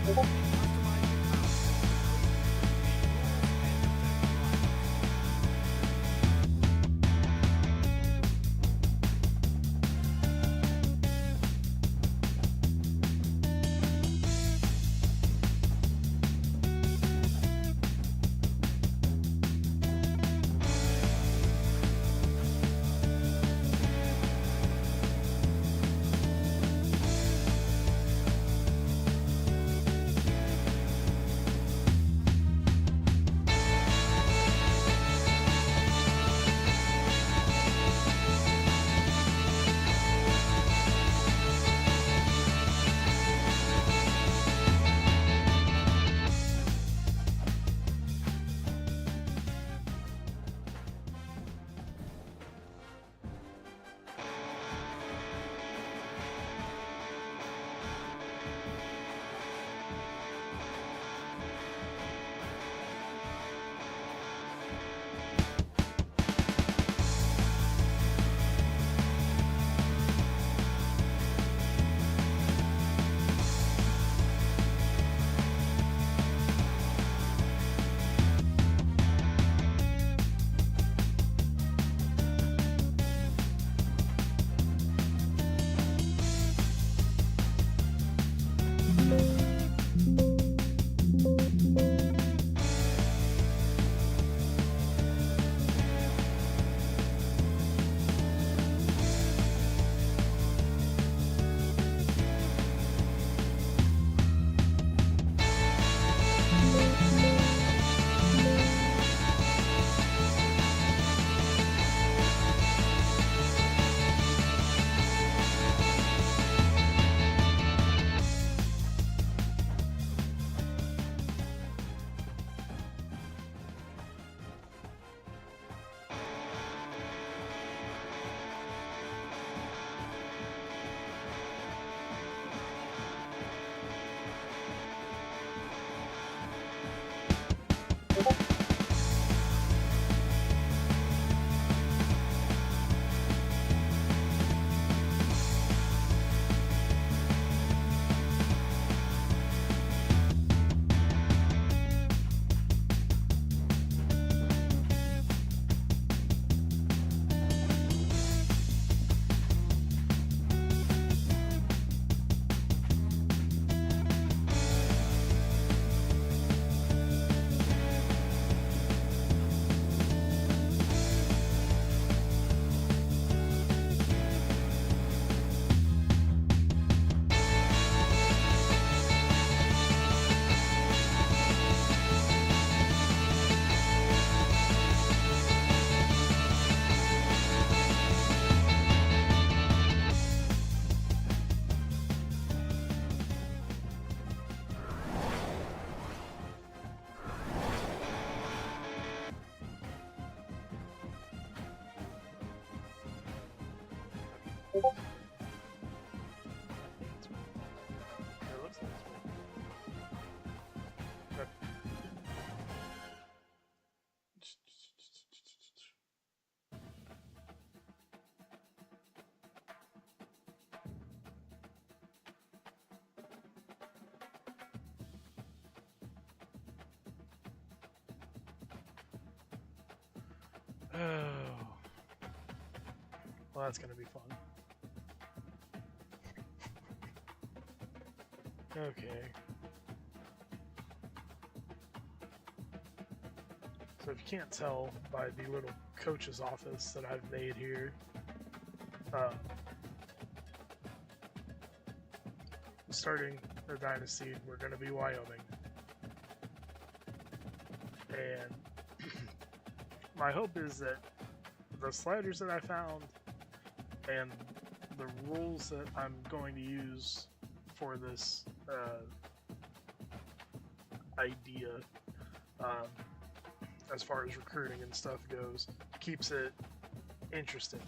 Oh. Well, that's going to be fun. Okay. So if you can't tell by the little coach's office that I've made here, starting the Dynasty, we're going to be Wyoming. And my hope is that the sliders that I found and the rules that I'm going to use for this idea, as far as recruiting and stuff goes, keeps it interesting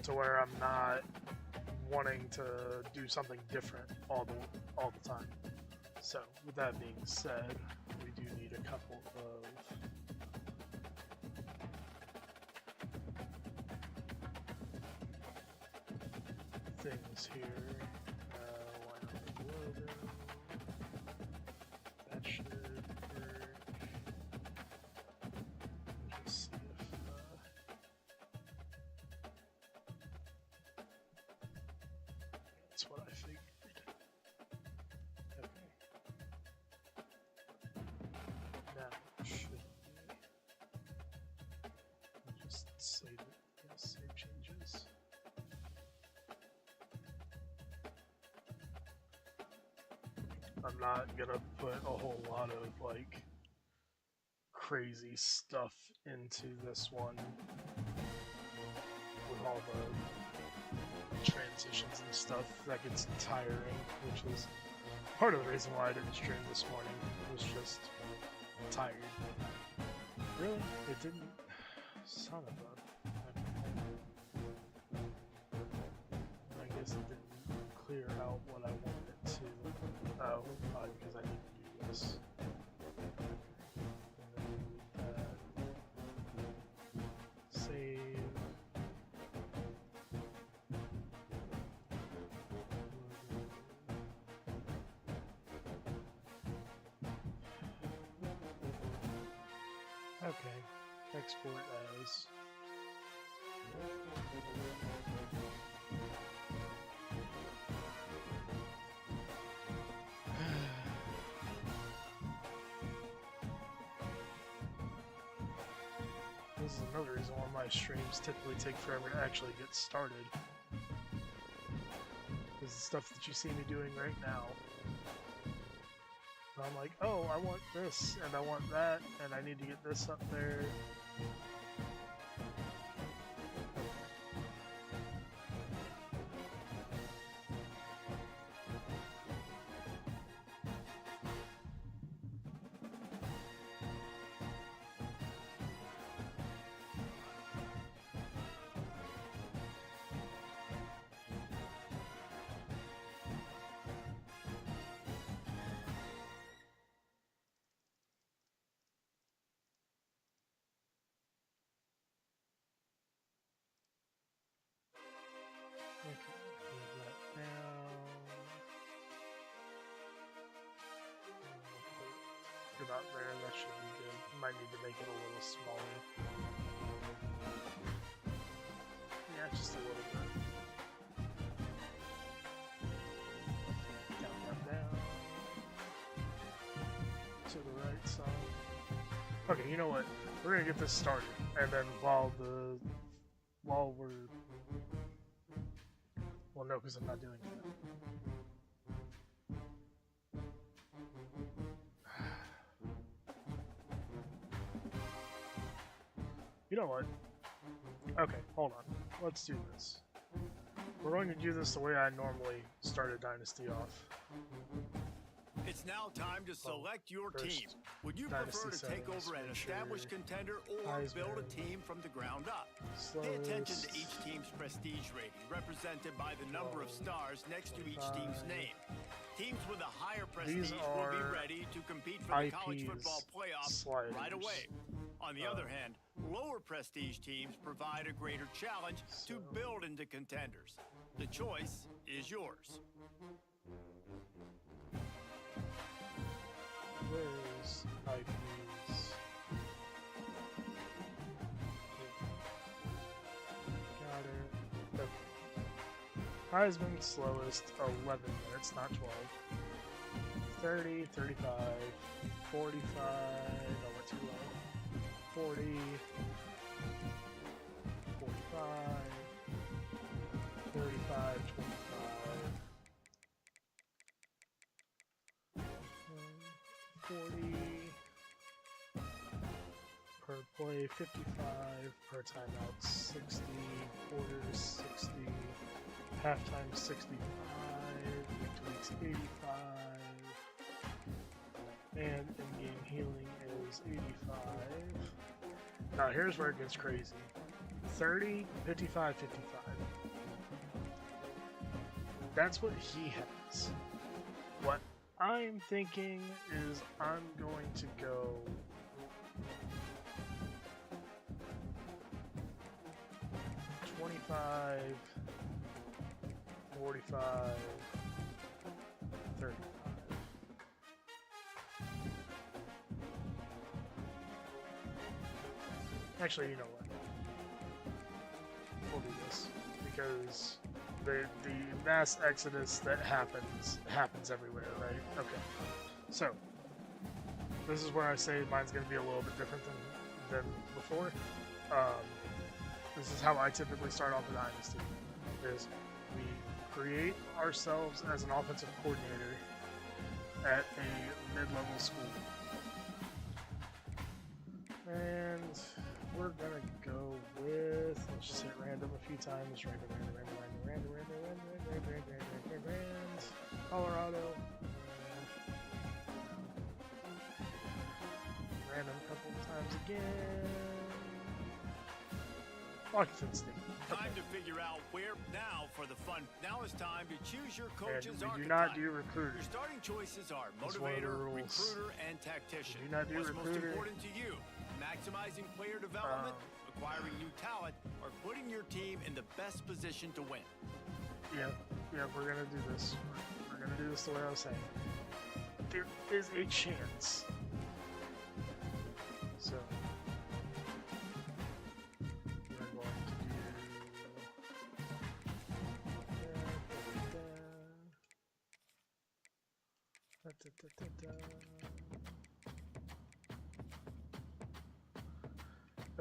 to where I'm not wanting to do something different all the time. So with that being said, we do need a couple of things here. Wyoming logo. I'm not gonna put a whole lot of like crazy stuff into this one with all the transitions and stuff. That gets tiring, which is part of the reason why I didn't stream this morning. I was just tired. Really? It didn't. Son of a. I guess it didn't clear out what I wanted it to. Oh, probably because I need to do this. Save. Okay, export as. This is another reason why my streams typically take forever to actually get started. This is stuff that you see me doing right now. And I'm like, oh, I want this, and I want that, and I need to get this up there. Okay, move that down. Put it about there, that should be good. Might need to make it a little smaller. Yeah, just a little bit. Down. To the right side. Okay, you know what? We're gonna get this started, and then while we're well, no, because I'm not doing that. You know what? Okay, hold on. Let's do this. We're going to do this the way I normally start a Dynasty off. It's now time to select your team. Would you prefer to take over an established contender or build a team from the ground up? Pay attention to each team's prestige rating, represented by the number of stars next to each team's name. Teams with a higher prestige will be ready to compete for the college football playoffs right away. On the other hand, lower prestige teams provide a greater challenge to build into contenders. The choice is yours. Where's IPs? Got it. Okay. Heisman slowest 11 minutes, not 12. 30, 35, 45. No, we're too low. 40, 45, 35, 25. 40 per play, 55 per timeout, 60 quarters, 60 halftime, 65 week-to-weeks, 85, and in-game healing is 85. Now here's where it gets crazy. 30, 55, 55. That's what he has. What I'm thinking is I'm going to go 25, 45, 35. Actually, you know what? We'll do this because the mass exodus that happens everywhere, right? Okay. So this is where I say mine's going to be a little bit different than before. This is how I typically start off a Dynasty. Is we create ourselves as an offensive coordinator, at a mid-level school. And we're gonna go with, let's just hit random a few times. Random. Colorado. Random a couple of times again. Washington State. Time to figure out where now for the fun. Now is time to choose your coach's archetype. We do not do recruiter. Your starting choices are motivator, recruiter, and tactician. We do not do What's recruiter. most important to you? Maximizing player development, acquiring new talent, or putting your team in the best position to win. Yeah, we're gonna do this. We're gonna do this the way I was saying. There is a chance. So we're going to do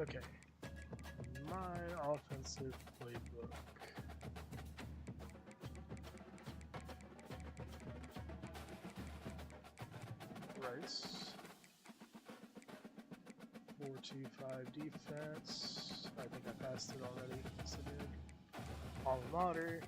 Okay, my offensive playbook. Rice. 4-2-5 defense. I think I passed it already. Yes, I did. Alma mater.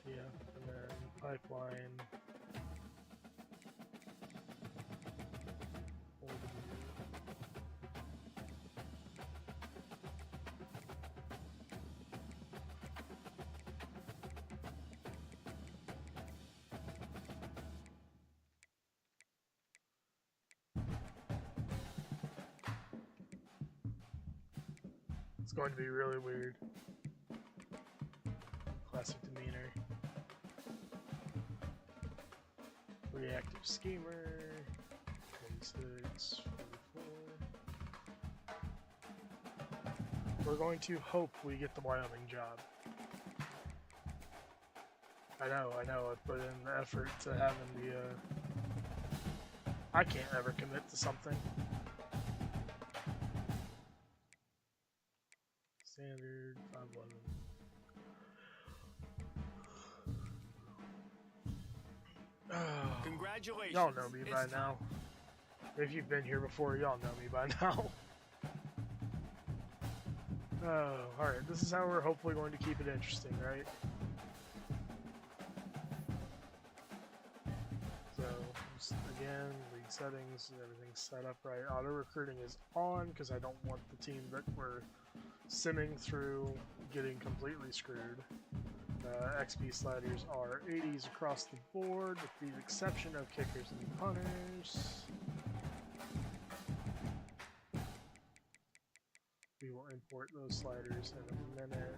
And then pipeline. It's going to be really weird. Classic demeanor. Reactive schemer. 26, 44. We're going to hope we get the Wyoming job. I know, I put in the effort to having the, I can't ever commit to something. Standard, 511. Oh, congratulations. Y'all know me by now. If you've been here before, y'all know me by now. Oh, alright, this is how we're hopefully going to keep it interesting, right? So, just again, league settings, everything's set up right. Auto recruiting is on because I don't want the team that we're simming through getting completely screwed. XP sliders are 80s across the board with the exception of kickers and punters. We will import those sliders in a minute.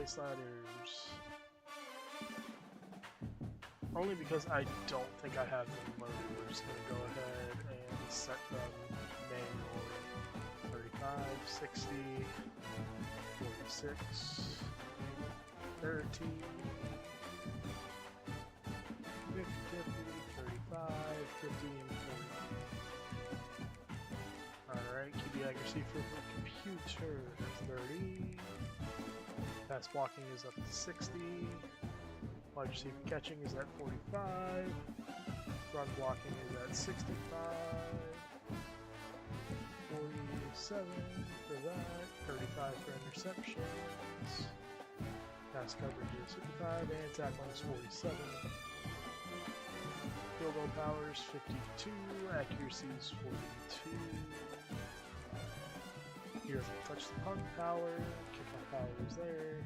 Sliders. Only because I don't think I have them loaded, we're just going to go ahead and set them manually. 35, 60, 46, 30, 50, 35, 50, and 40. Alright, QB accuracy for the computer, 30. Pass blocking is up to 60. Wide receiver catching is at 45. Run blocking is at 65. 47 for that. 35 for interceptions. Pass coverage is 55 and tackling is 47. Field goal power is 52. Accuracy is 42. He doesn't touch the punt power. Kickoff power is there.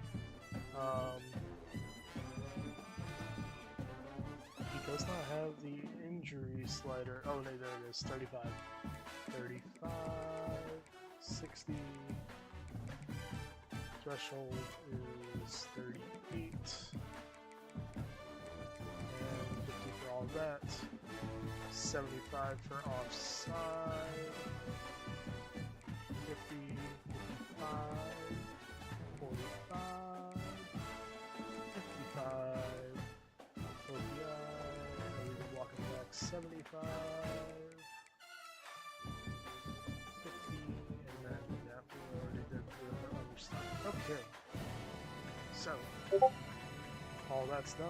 He does not have the injury slider. Oh, no, there it is. 35. 35. 60. Threshold is 38. And 50 for all of that. 75 for offside. 50, 55, 45, 55, OPI, walking back 75, 50, and then yeah, we already did the other stuff. Okay, so all that's done.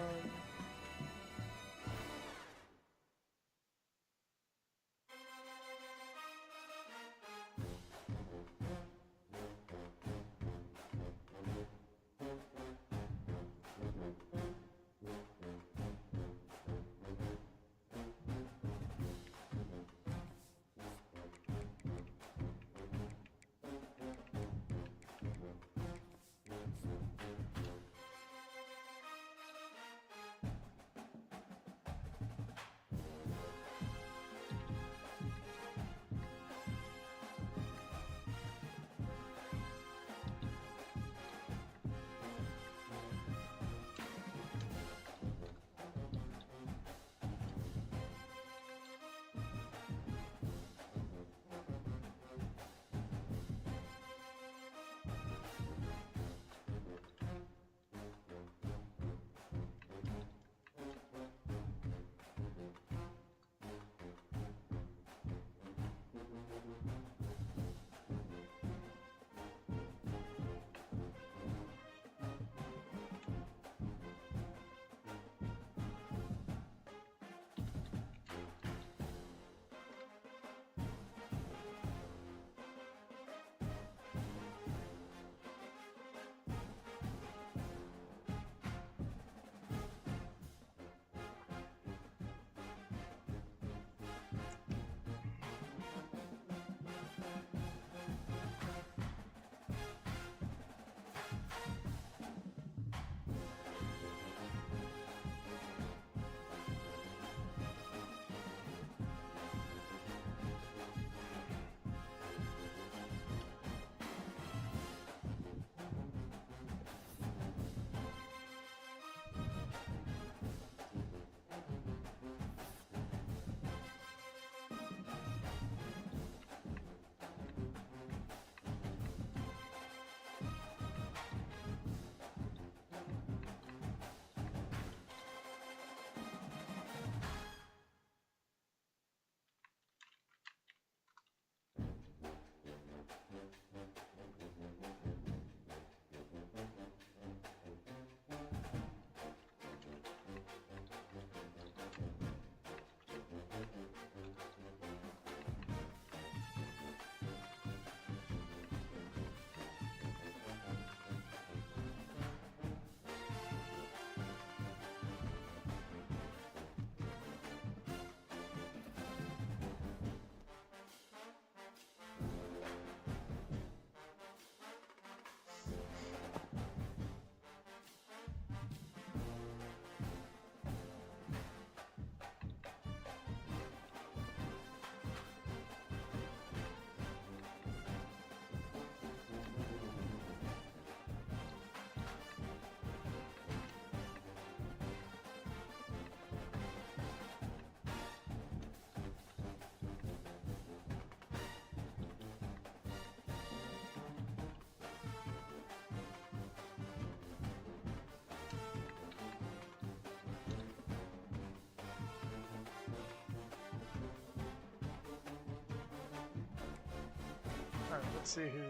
Alright, let's see who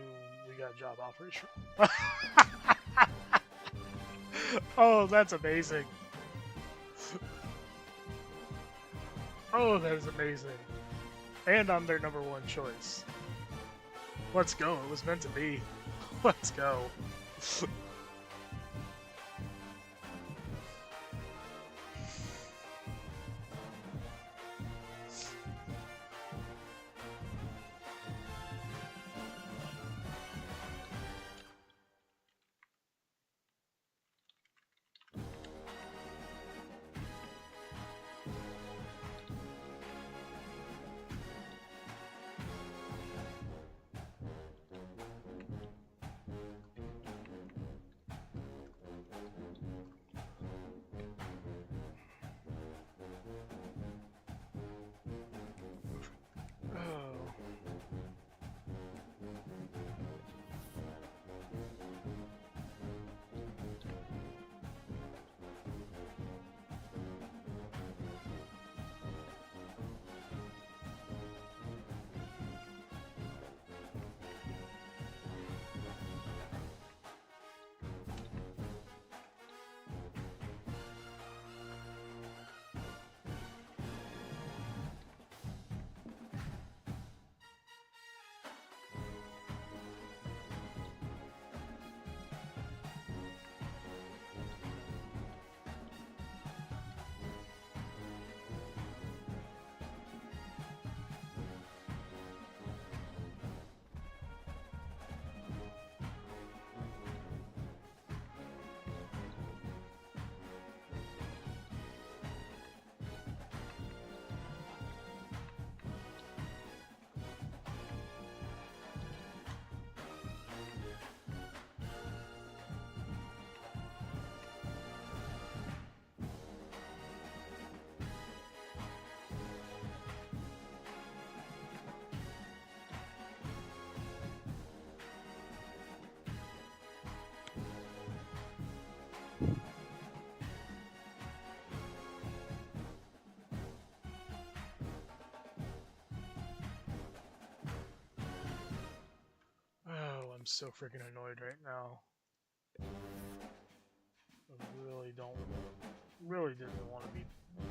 we got job offers from. Oh, that's amazing. Oh, that is amazing. And I'm their number one choice. Let's go. It was meant to be. Let's go. so freaking annoyed right now. I really didn't want to be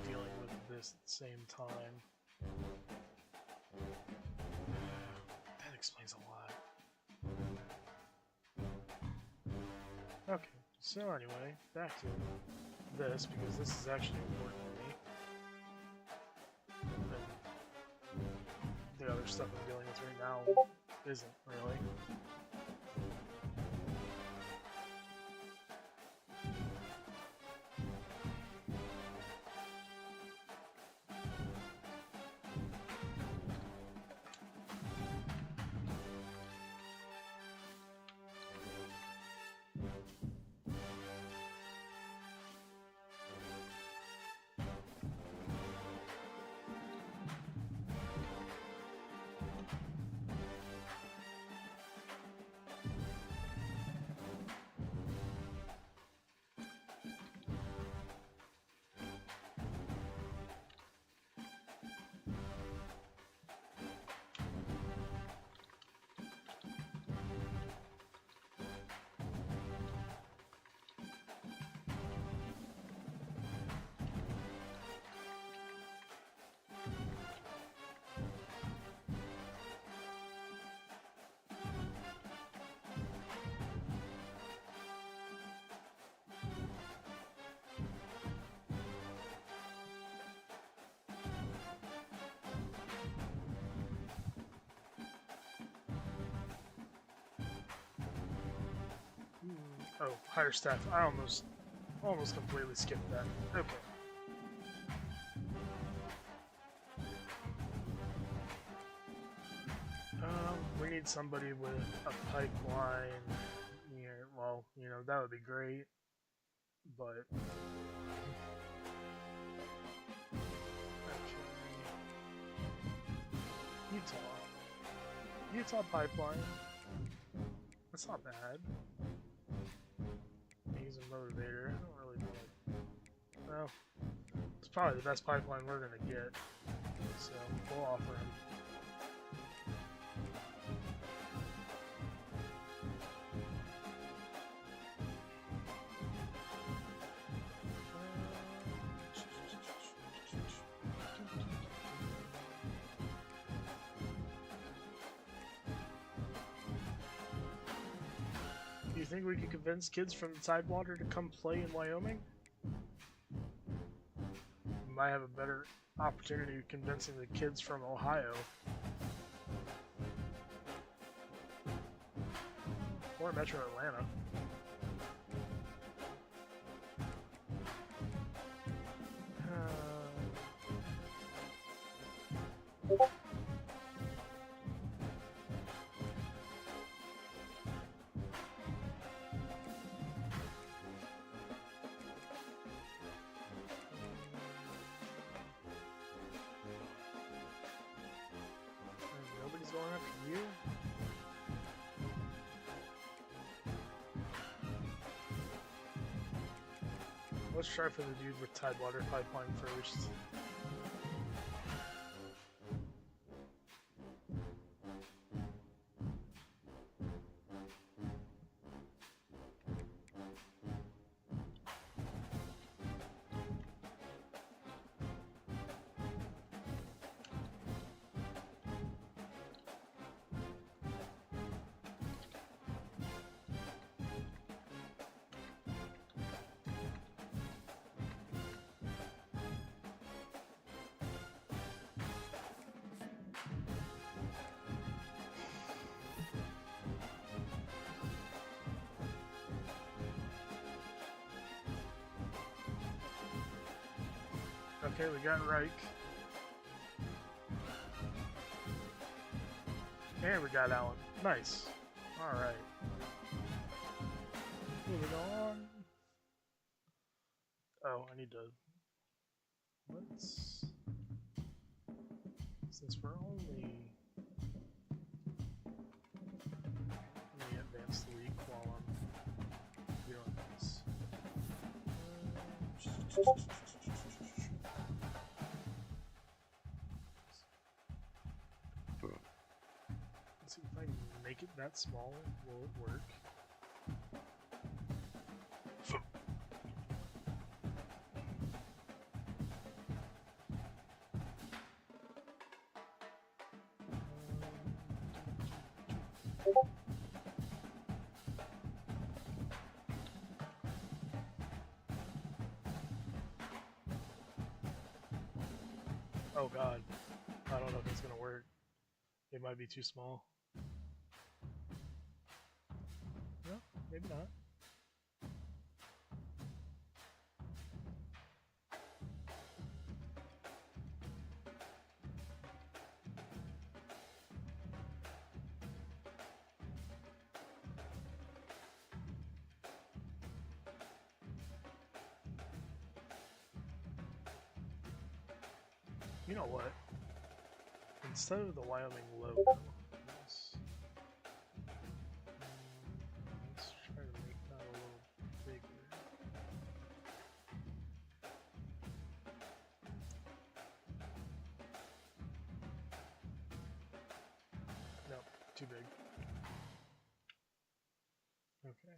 dealing with this at the same time. That explains a lot. Okay, so anyway, back to this, because this is actually important to me. And the other stuff I'm dealing with right now isn't really. Oh, higher staff. I almost completely skipped that. Okay. We need somebody with a pipeline here. Well, you know, that would be great, but okay. Utah pipeline. That's not bad. He's a motivator. I don't really know. Well, it's probably the best pipeline we're gonna get, so we'll offer him. Do you think we could convince kids from the Tidewater to come play in Wyoming? We might have a better opportunity of convincing the kids from Ohio. Or Metro Atlanta. Nobody's going after you? Let's try for the dude with Tidewater pipeline first. Okay, we got Reich. And we got Allen. Nice. Alright. Moving on. Oh, I need to... Let's... Since we're only... Let me advance the week while I'm doing this. Let's see if I can make it that small will it work? Oh god, I don't know if it's gonna work. It might be too small. No, maybe not. You know what? Instead of the Wyoming logo, let's try to make that a little bigger. No, too big. Okay.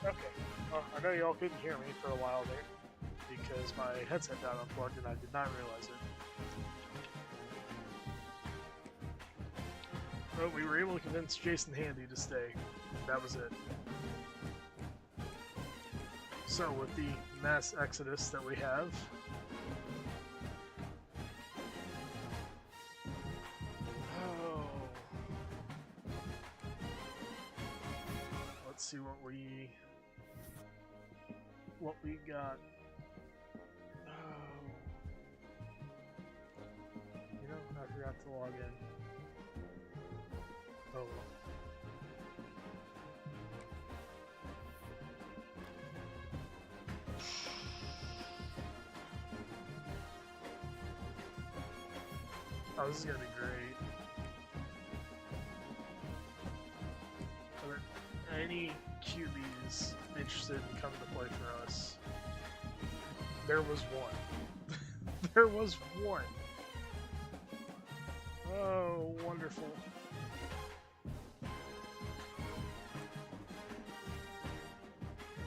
Okay. Well, I know y'all couldn't hear me for a while there because my headset got unplugged and I did not realize it. But we were able to convince Jason Handy to stay. That was it. So with the mass exodus that we have, let's see what we got. forgot to log in. Oh well. Oh, this is gonna be great. Are there any QBs interested in coming to play for us? There was one. There was one. Oh, wonderful.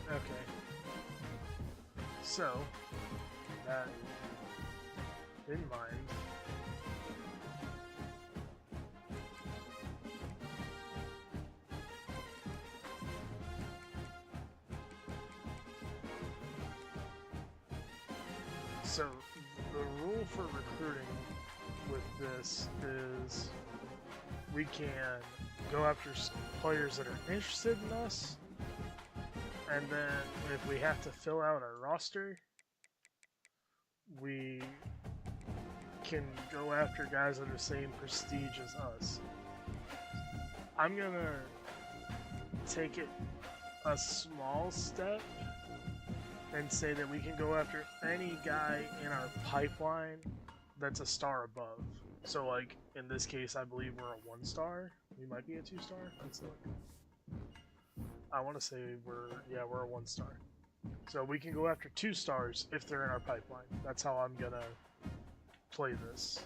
Okay. So, that in mind, so the rule for recruiting with this is we can go after players that are interested in us, and then if we have to fill out our roster, we can go after guys that are the same prestige as us. I'm gonna take it a small step and say that we can go after any guy in our pipeline that's a star above. So like in this case, I believe we're a 1-star. We might be a 2-star. Let's look. I want to say we're a 1-star. So we can go after 2 stars if they're in our pipeline. That's how I'm gonna play this.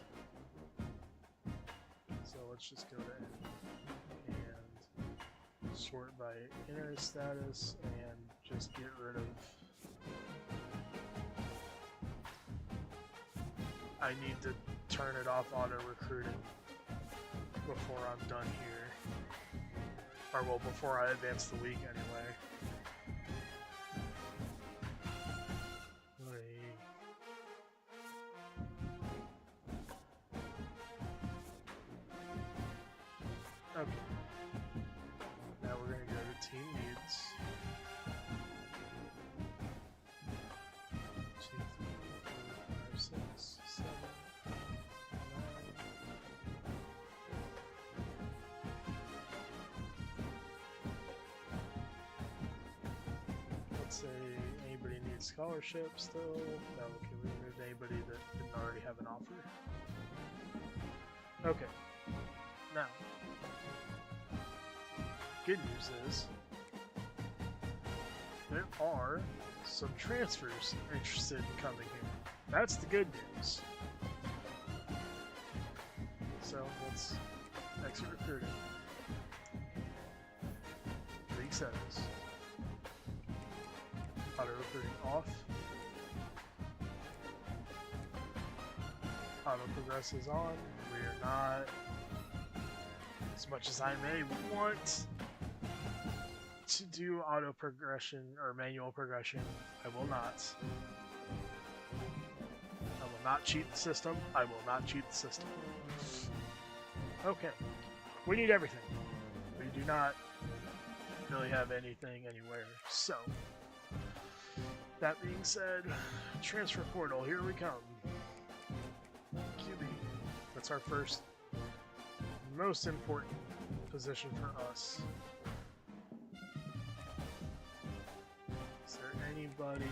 So let's just go to and sort by interest status and just get rid of. I need to turn it off auto recruiting before I'm done here. Or well, before I advance the week anyway. Okay. Now we're going to go to team needs. 2, 3, 4, 5, 6, 7, 9. Let's say anybody needs scholarship still. No, okay, we removed anybody that didn't already have an offer. Okay. Now, good news is there are some transfers interested in coming here. That's the good news. So let's exit recruiting. League settings. Auto recruiting off. Auto progress is on. We are not, as much as I may want to do auto progression or manual progression, I will not. I will not cheat the system. I will not cheat the system. Okay. We need everything. We do not really have anything anywhere. So, that being said, transfer portal, here we come. QB. That's our first, most important position for us. Is there anybody?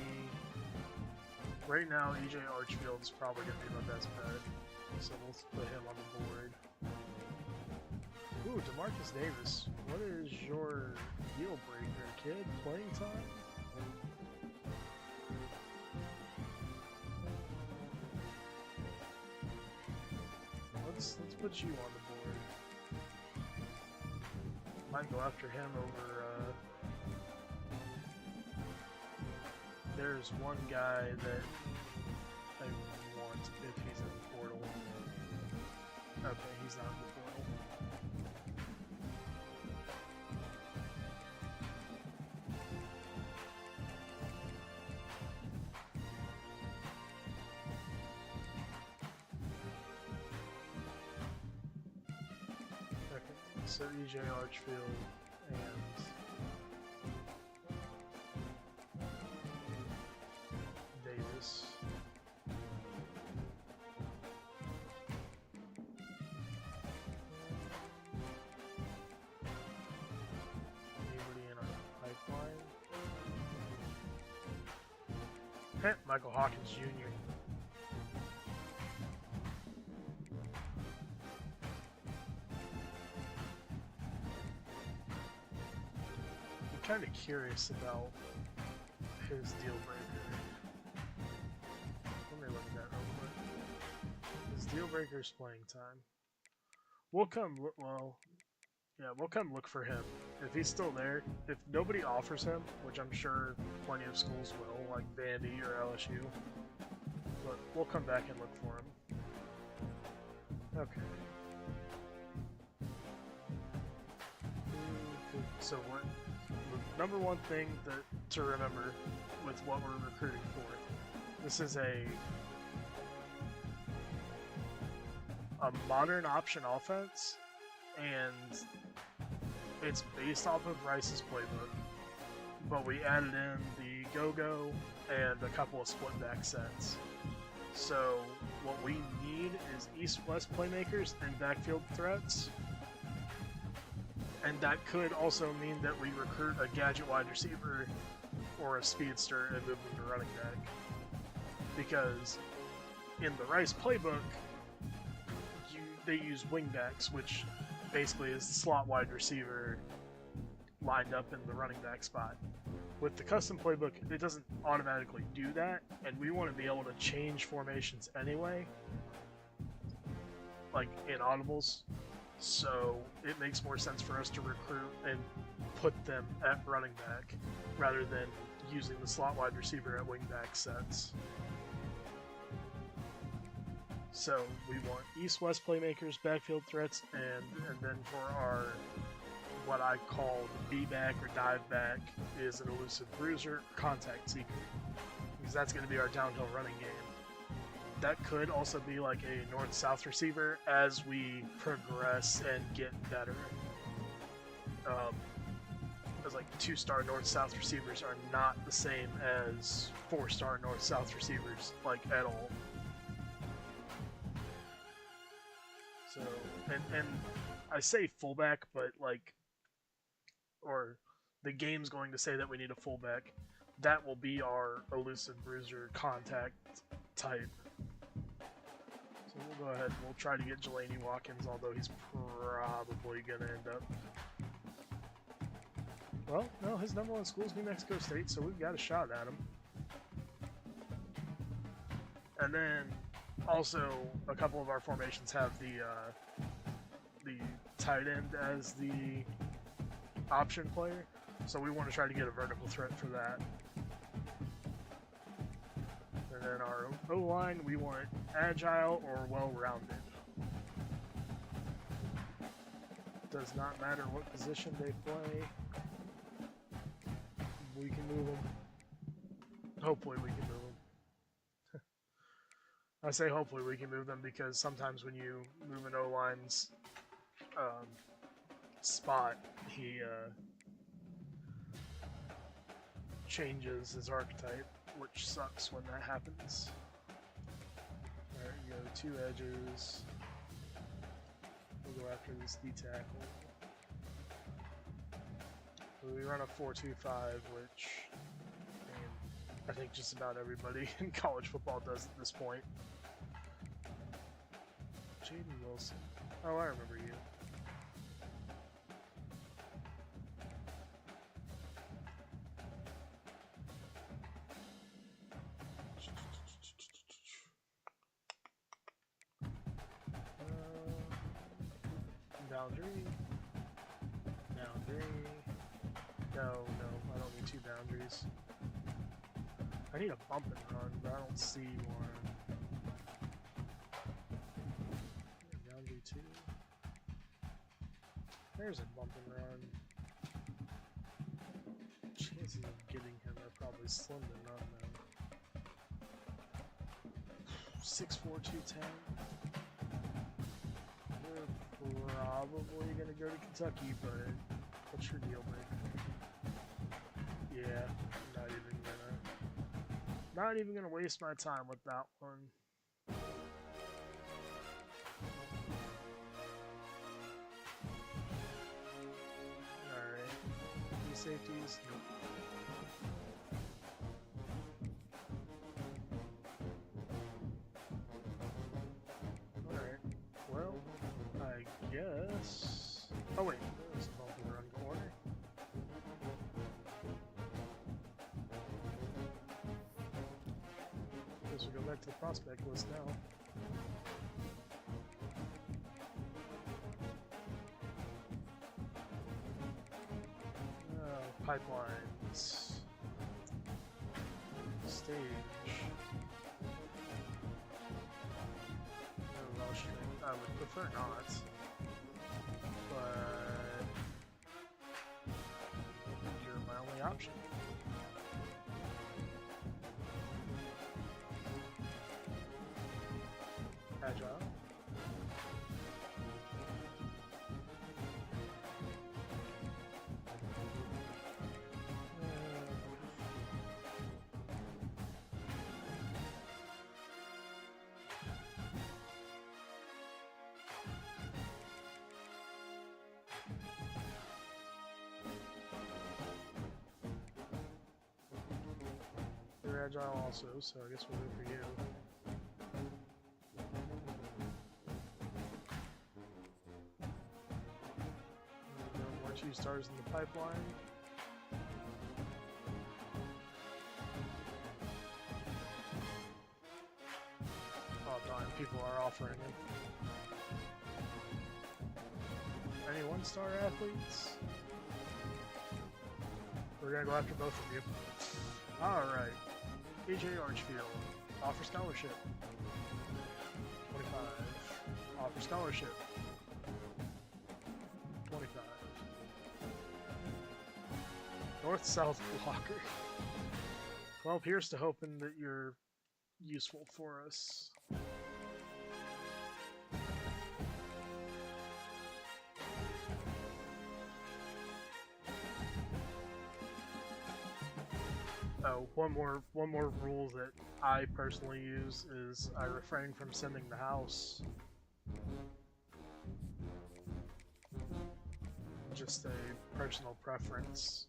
Right now, EJ Archfield's probably going to be my best bet. So let's put him on the board. Ooh, DeMarcus Davis. What is your deal breaker, kid? Playing time? Let's put you on the board. Might go after him over. There's one guy that I want if he's in the portal. Okay, he's not in the portal. Okay, so EJ Archfield and Davis. Michael Hawkins Jr. I'm kind of curious about his deal breaker. Let me look at that real quick. His deal breaker is playing time. We'll come look for him. If he's still there, if nobody offers him, which I'm sure plenty of schools will, like Vandy or LSU, but we'll come back and look for him. Okay. So what? The number one thing to remember with what we're recruiting for, this is a modern option offense, and it's based off of Rice's playbook, but we added in the go-go and a couple of split back sets. So what we need is east-west playmakers and backfield threats, and that could also mean that we recruit a gadget wide receiver or a speedster and move them to running back, because in the Rice playbook they use wingbacks, which basically is the slot wide receiver lined up in the running back spot. With the custom playbook, it doesn't automatically do that, and we want to be able to change formations anyway, like in audibles, so it makes more sense for us to recruit and put them at running back rather than using the slot wide receiver at wingback sets. So we want east-west playmakers, backfield threats, and then for our, what I call the B-back or dive back, is an elusive bruiser, contact seeker, because that's going to be our downhill running game. That could also be like a north-south receiver as we progress and get better. Because like 2-star north-south receivers are not the same as 4-star north-south receivers, like at all. So, and I say fullback, but like, or the game's going to say that we need a fullback. That will be our elusive bruiser contact type. So we'll go ahead and we'll try to get Jelani Watkins, although he's probably going to end up... Well, no, his number one school is New Mexico State, so we've got a shot at him. And then also, a couple of our formations have the tight end as the option player, so we want to try to get a vertical threat for that. And then our O-line, we want agile or well-rounded. Does not matter what position they play. We can move them. Hopefully we can move them. I say hopefully we can move them because sometimes when you move an O-line's spot, he changes his archetype, which sucks when that happens. Alright, you go 2 edges. We'll go after this D-tackle. We run a 4-2-5, which I think just about everybody in college football does at this point. Jaden Wilson. Oh, I remember you. Boundary. Boundary. No, I don't need 2 boundaries. I need a bump and run, but I don't see one. Boundary 2. There's a bump and run. Chances of getting him are probably slim to none, though. 6'4", 210. We're probably gonna go to Kentucky, but what's your deal breaker? Yeah, not even gonna waste my time with that one. Alright. Any safeties? Nope. Oh wait, there's a bumpy run corner. Guess we go back to the prospect list now. Pipelines. Stage. No rush. I would prefer not. But you're my only option. Agile. You're agile also, so I guess we'll go for you. More 2 stars in the pipeline. Oh darn, people are offering it. Any 1-star athletes? We're gonna go after both of you. Alright. AJ Archfield. Offer scholarship. 25. Offer scholarship. 25. North-South blocker. Well, here's to hoping that you're useful for us. Oh, one more rule that I personally use is I refrain from sending the house. Just a personal preference.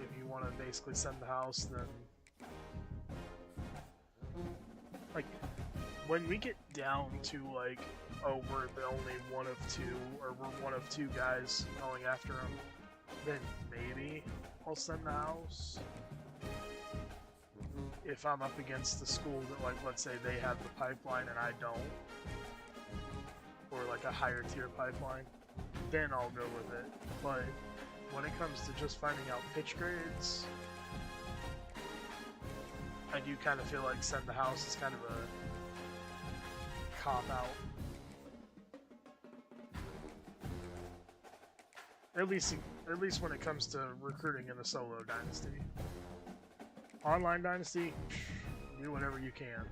If you want to basically send the house, then like when we get down to like, oh, we're the only one of 2, or we're one of 2 guys going after them, then maybe I'll send the house. If I'm up against the school that, like, let's say they have the pipeline and I don't, or like a higher tier pipeline, then I'll go with it. But when it comes to just finding out pitch grades, I do kind of feel like send the house is kind of a cop-out. At least when it comes to recruiting in a solo dynasty. Online dynasty, do whatever you can.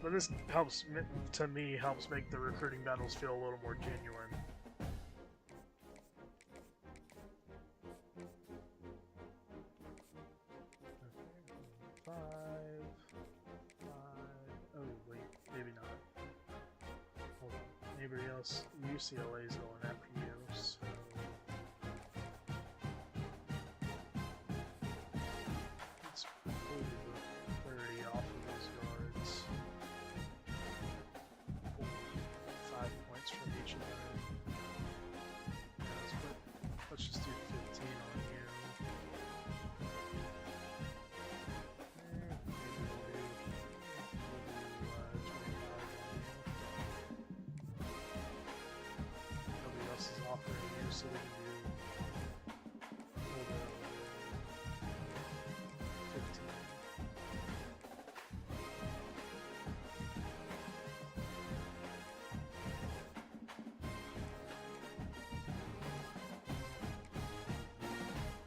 But this helps, to me, helps make the recruiting battles feel a little more genuine. UCLA is going after you, so let's pull the 30 off of those guards. 5 points from each of them. Yeah, let's just do 15 on you. So we can do 15.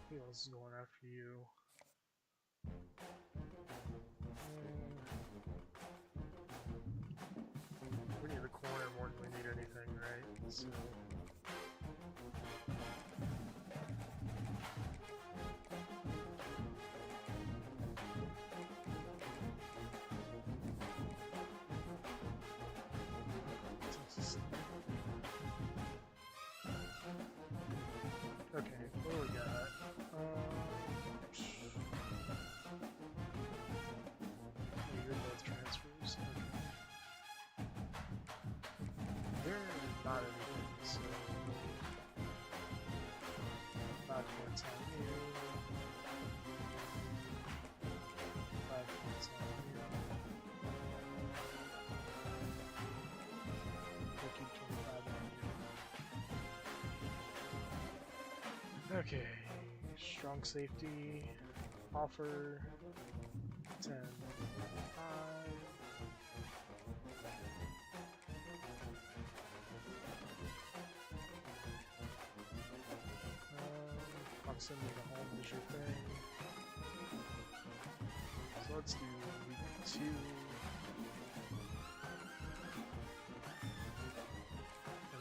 Who else is going after you? We need a corner more than we need anything, right? So. Okay, what do we got? You're both transfers. Okay. Okay, strong safety, offer, 10, 5. Proximity to home is your thing. So let's do week 2. And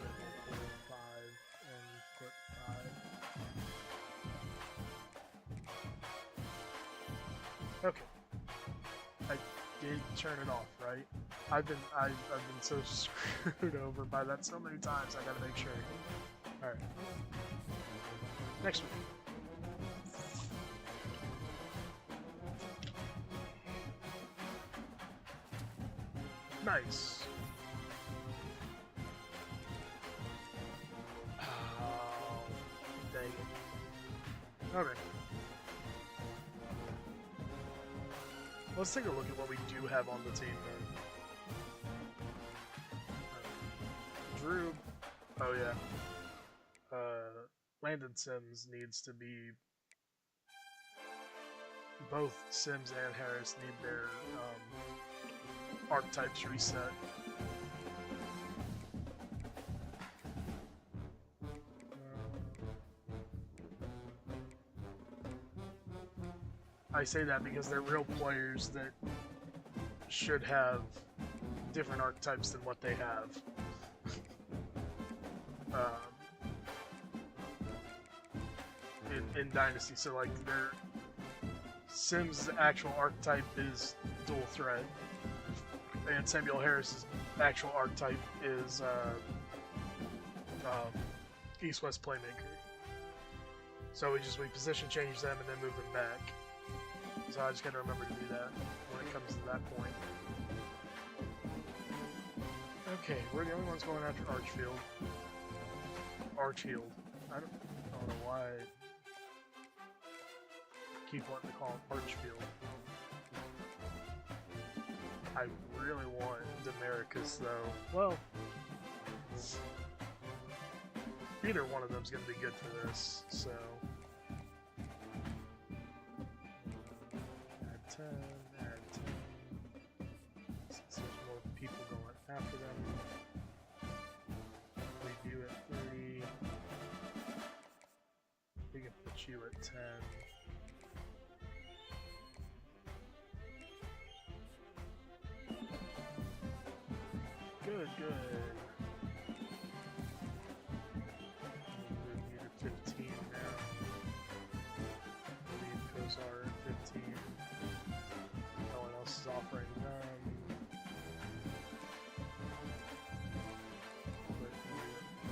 then we'll pull 5 and put 5. Okay. I did turn it off, right? I've been so screwed over by that so many times. I gotta make sure. All right. Next week. Nice. Oh, dang it. Okay. Let's take a look at what we do have on the team then. Drew. Oh yeah. Landon Sims needs to be. Both Sims and Harris need their archetypes reset. I say that because they're real players that should have different archetypes than what they have. In Dynasty, so like their Sims' actual archetype is dual threat, and Samuel Harris's actual archetype is East-West playmaker. So we position change them and then move them back. So I just gotta remember to do that when it comes to that point. Okay, we're the only ones going after Archfield. Archfield. I don't know why I keep wanting to call him Archfield. I really want Demericus though. Well, either one of them's gonna be good for this, so. Add 10, add 10. Since there's more people going after them. Review at 30. We can put you at 10. Good, good. Move you to 15 now. Leave Kozar at 15. No one else is offering them. Put you at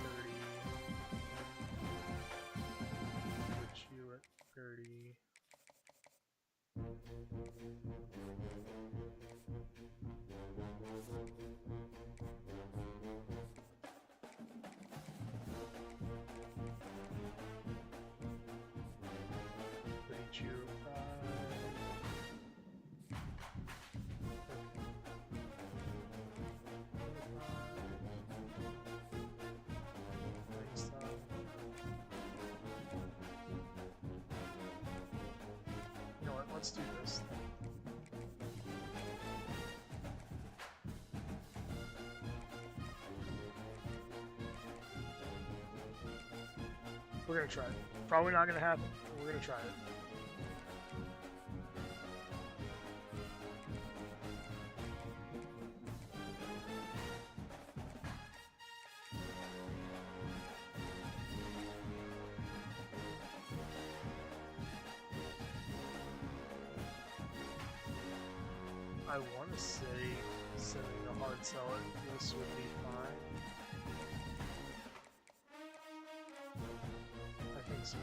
30. Put you at 30. Let's do this. We're gonna try it. Probably not gonna happen, but we're gonna try it. I want to say sending a hard sell it, this would be fine. I think so.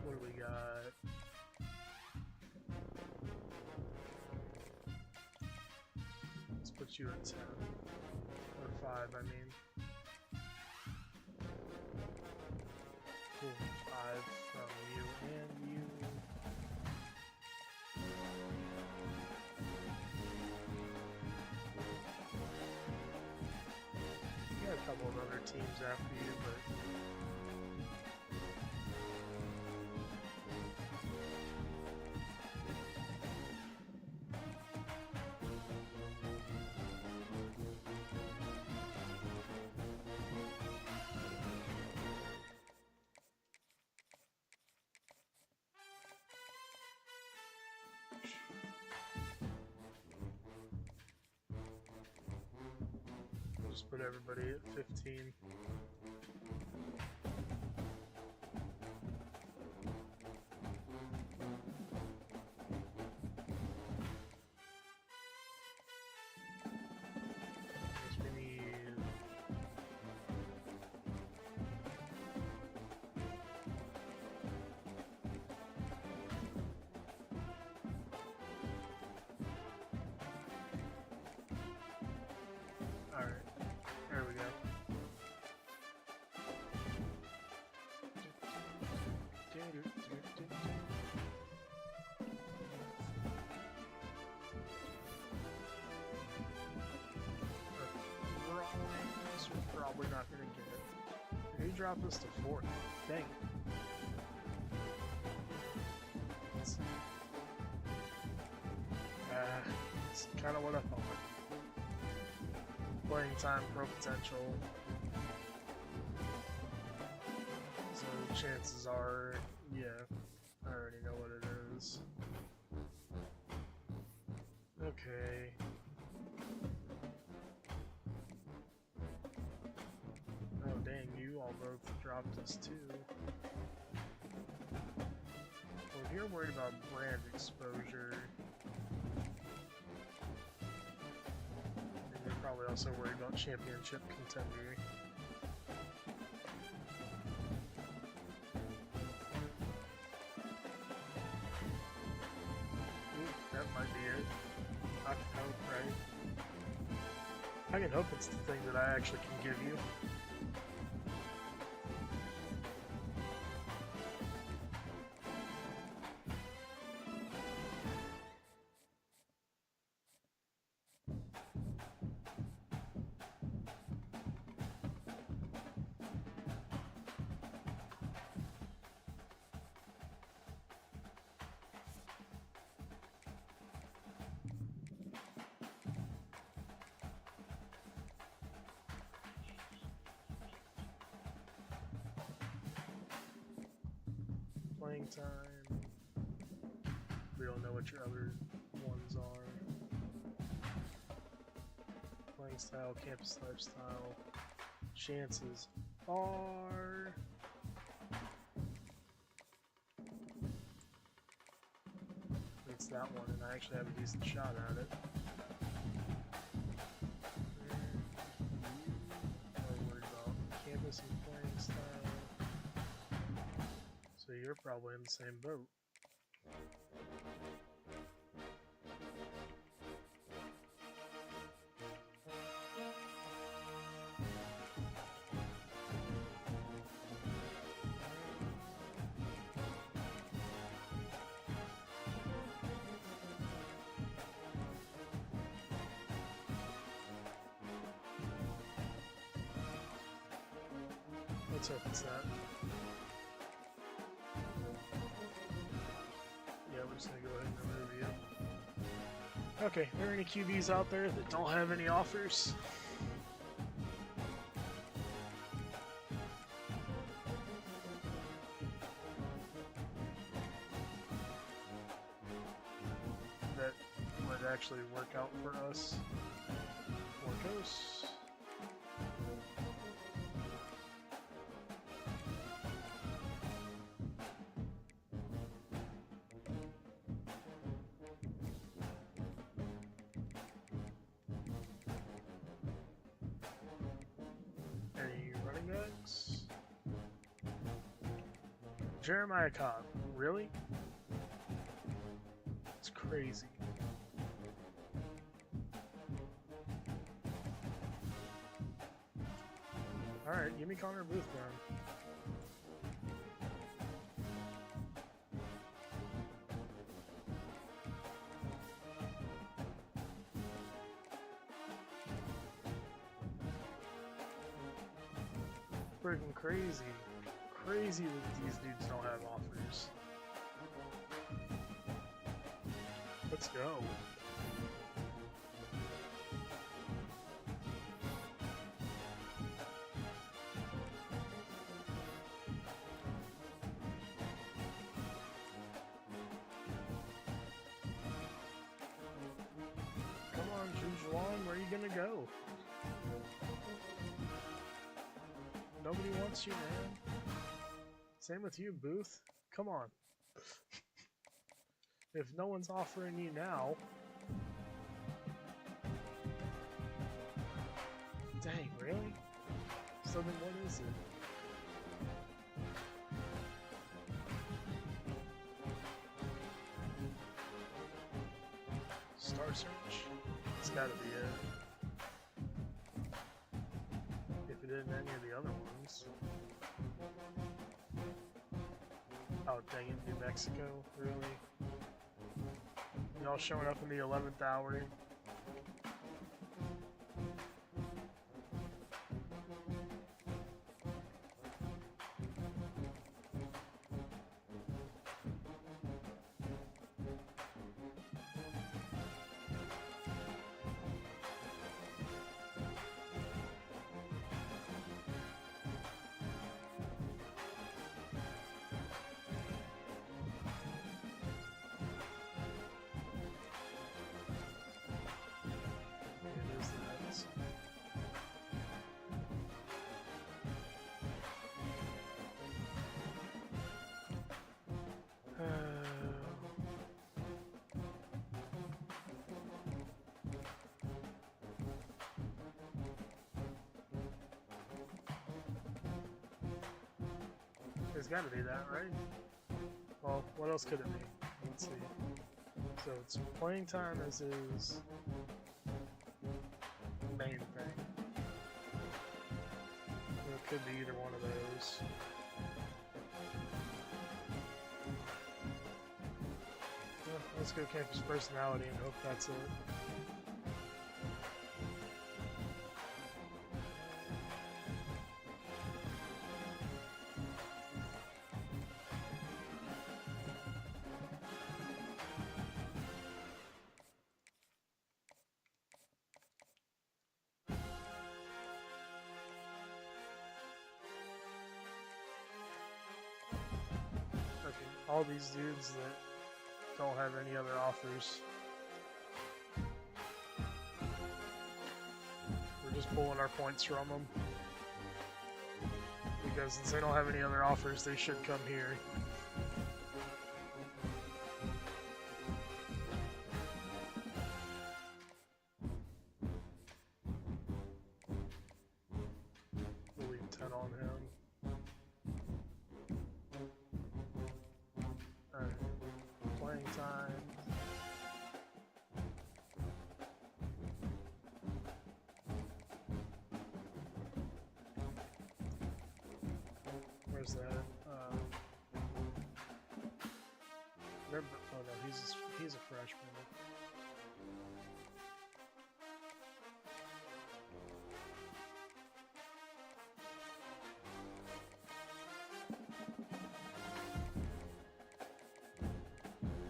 What do we got? Let's put you at 10. Or 5, I mean. 5 from you and you. teams after you, but just put everybody at 15. Alright, there we go. We're probably not going to get it. He dropped us to 4th. Dang it. It's kind of what I thought. Playing time, pro potential. So chances are, yeah, I already know what it is. Okay. Oh dang, you all both dropped us too. Well, if you're worried about brand exposure, probably also worried about championship contender. Ooh, that might be it. I can hope, right? I can hope it's the thing that I actually can give you. Playing time. We don't know what your other ones are. Playing style, campus lifestyle. Chances are. It's that one, and I actually have a decent shot at it. I'm worried about campus and playing style. So you're probably in the same boat. Let's hope it's that. Yeah, we're just gonna go ahead and remove you. Okay, are there any QBs out there that don't have any offers? That would actually work out for us. Workos. Jeremiah Cobb, really? It's crazy. Alright, give me Connor Booth then. freaking crazy. Crazy that these dudes don't have offers. Let's go. Come on, Jujuan, where are you gonna go? Nobody wants you, man. Same with you, Booth. Come on. If no one's offering you now... Dang, really? So then what is it? Star Search? It's gotta be it. If it isn't any of the other ones. Oh, dang it, New Mexico? Really? Y'all showing up in the 11th hour? It's gotta be that, right? Well, what else could it be? Let's see. So it's playing time as his main thing. It could be either one of those. Well, let's go campus personality and hope that's it. All these dudes that don't have any other offers. We're just pulling our points from them. Because since they don't have any other offers, they should come here. We'll leave 10 on him. Time. Where's that? Oh no, he's a freshman.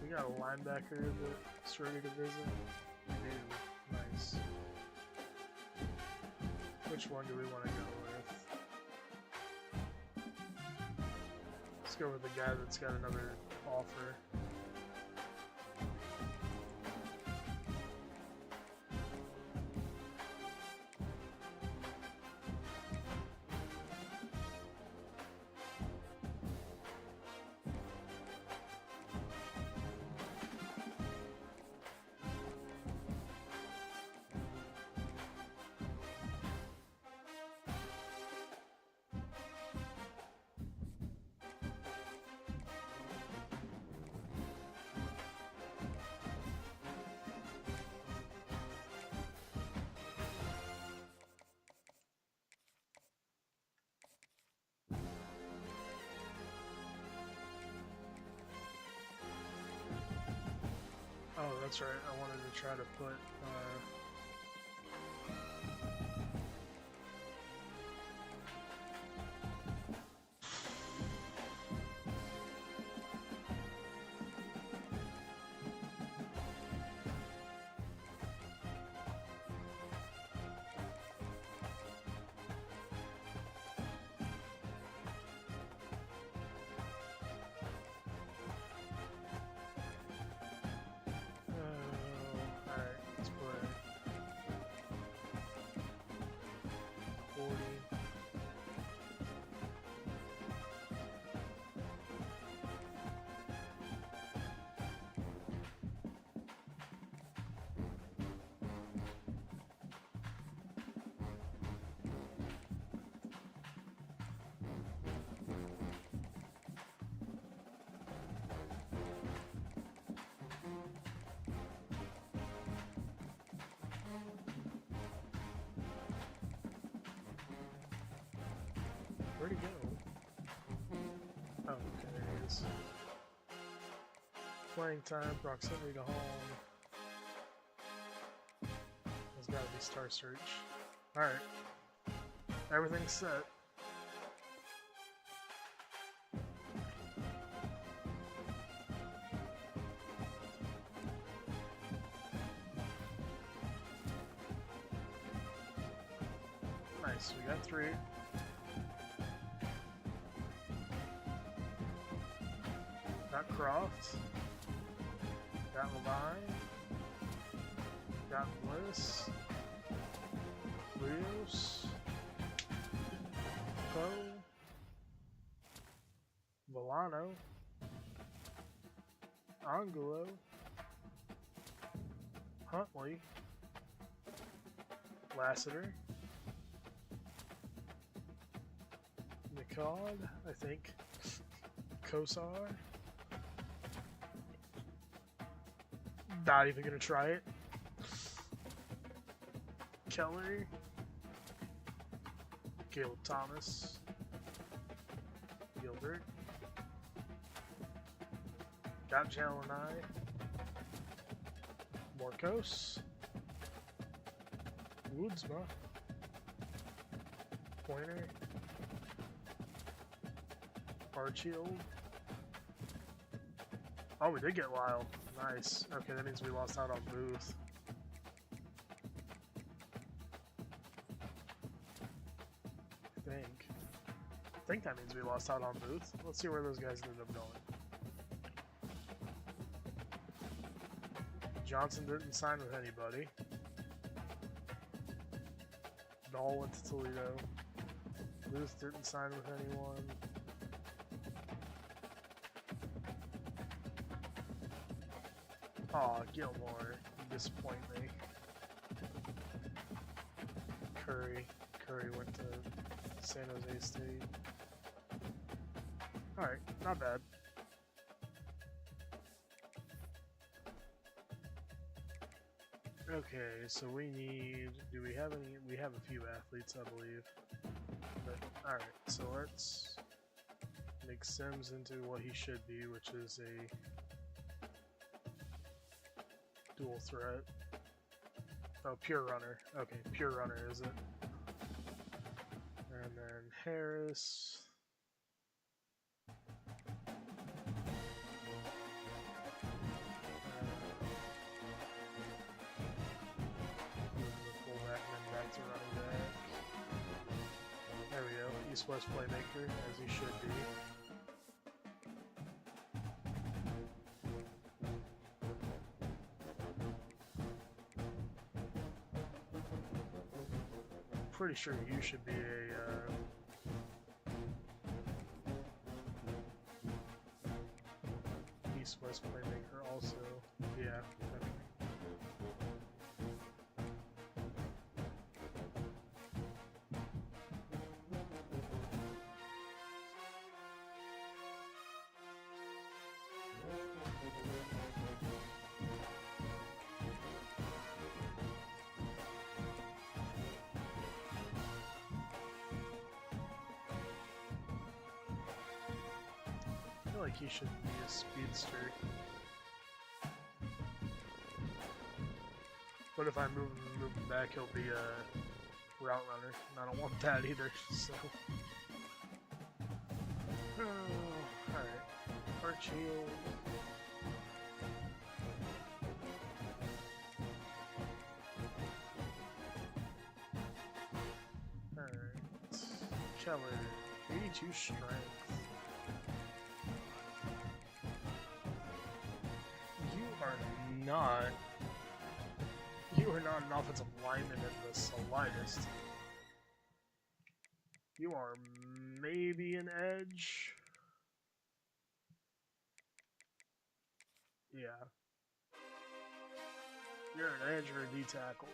We got a linebacker that's ready to visit. We do. Nice. Which one do we want to go with? Let's go with the guy that's got another offer. Oh, that's right. I wanted to try to put, Where'd he go? Oh, okay, there he is. Playing time, proximity to home. There's gotta be Star Search. Alright. Everything's set. Nice, we got 3. Got Croft. Got Levine. Got Bliss. Rios. Poe. Volano. Angulo. Huntley. Lassiter. Nicod, I think. Kosar. Not even gonna try it. Keller. Caleb Thomas. Gilbert. Got Jalani. Morcos. Woodsma. Pointer. Archield. Oh, we did get Lyle. Nice. Okay, that means we lost out on Booth. I think that means we lost out on Booth. Let's see where those guys ended up going. Johnson didn't sign with anybody. Dahl went to Toledo. Booth didn't sign with anyone. Aw, Gilmore. You disappoint me. Curry went to San Jose State. Alright, not bad. Okay, so we need... Do we have any... We have a few athletes, I believe. But, alright, so let's make Sims into what he should be, which is a dual threat. Oh, pure runner. Okay, pure runner, is it? And then Harris. Fullback and then back to running back. There we go. East-West playmaker, as he should be. Pretty sure you should be a East-West playmaker also. Yeah, okay. I feel like he should be a speedster. But if I move him back, he'll be a route runner, and I don't want that either, so... Oh, alright. Archield. Alright. Keller. 82 strength. You are not an offensive lineman in the slightest. You are maybe an edge. Yeah. You're an edge or a D tackle.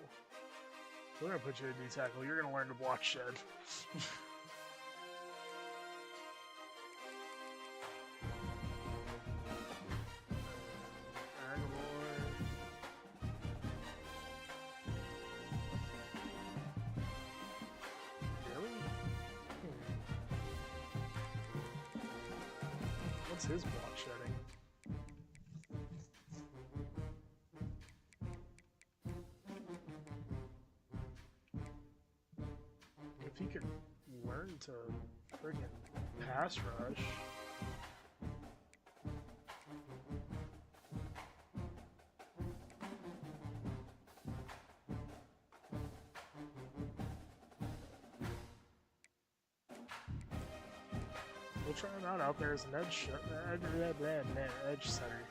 We're gonna put you in a D tackle. You're gonna learn to block shed. What's his block shedding? If he could learn to friggin' pass rush. We'll try him out there as an edge center.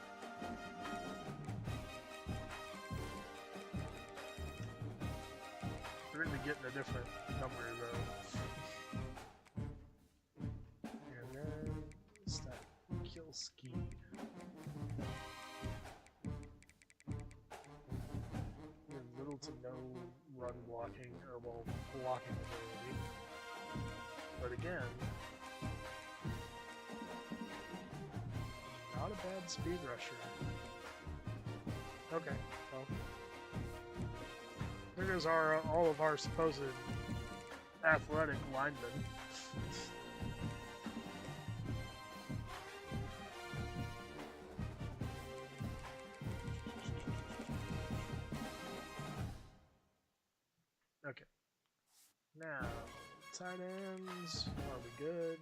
We're gonna be getting a different number though. And then stack kill ski. Little to no run blocking or well blocking ability. But again, not a bad speed rusher. Okay, well. There goes all of our supposed athletic linemen. Okay. Now, tight ends. Are we good?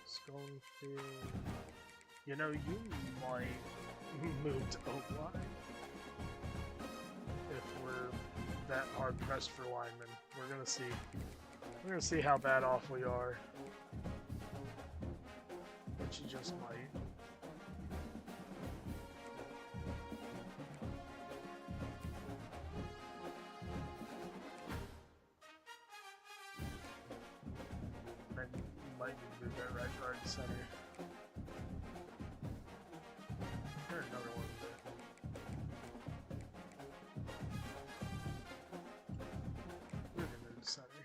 Schoenfield. You know, you might move to O-line if we're that hard pressed for linemen. We're gonna see. We're gonna see how bad off we are. But you just might. Might need to move that right guard to center. There's another one there. We're gonna move to center.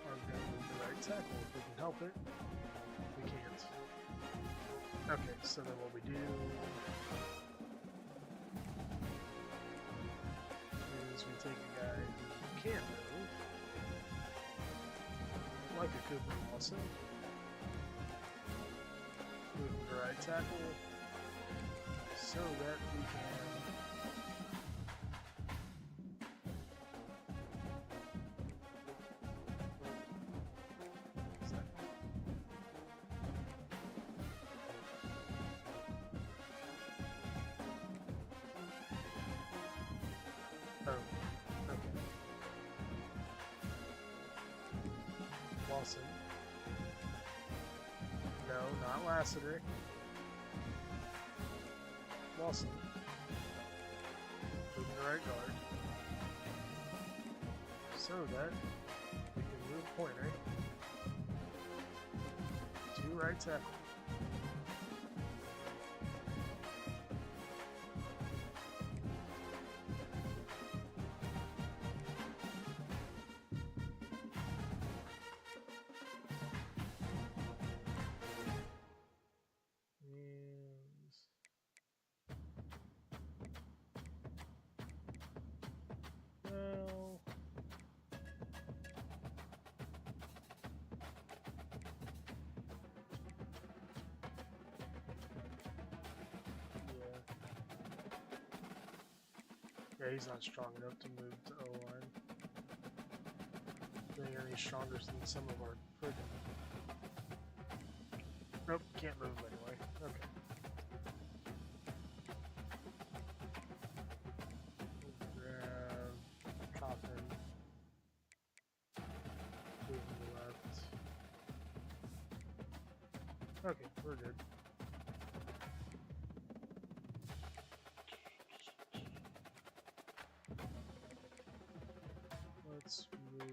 I'm gonna move the right tackle if we can help it. We can't. Okay, so then what we do is we take a guy who can't move, like a Cooper Lawson, move him to right tackle, so that we can Lawson. No, not Lassiter. Lawson. Moving the right guard. So that we can move Pointer to right tackle. Yeah, he's not strong enough to move to O-line. I think he's stronger than some of our friggin'. Nope, can't move him anyway. Okay. Grab Coffin. Move him to the left. Okay, we're good. Let's move.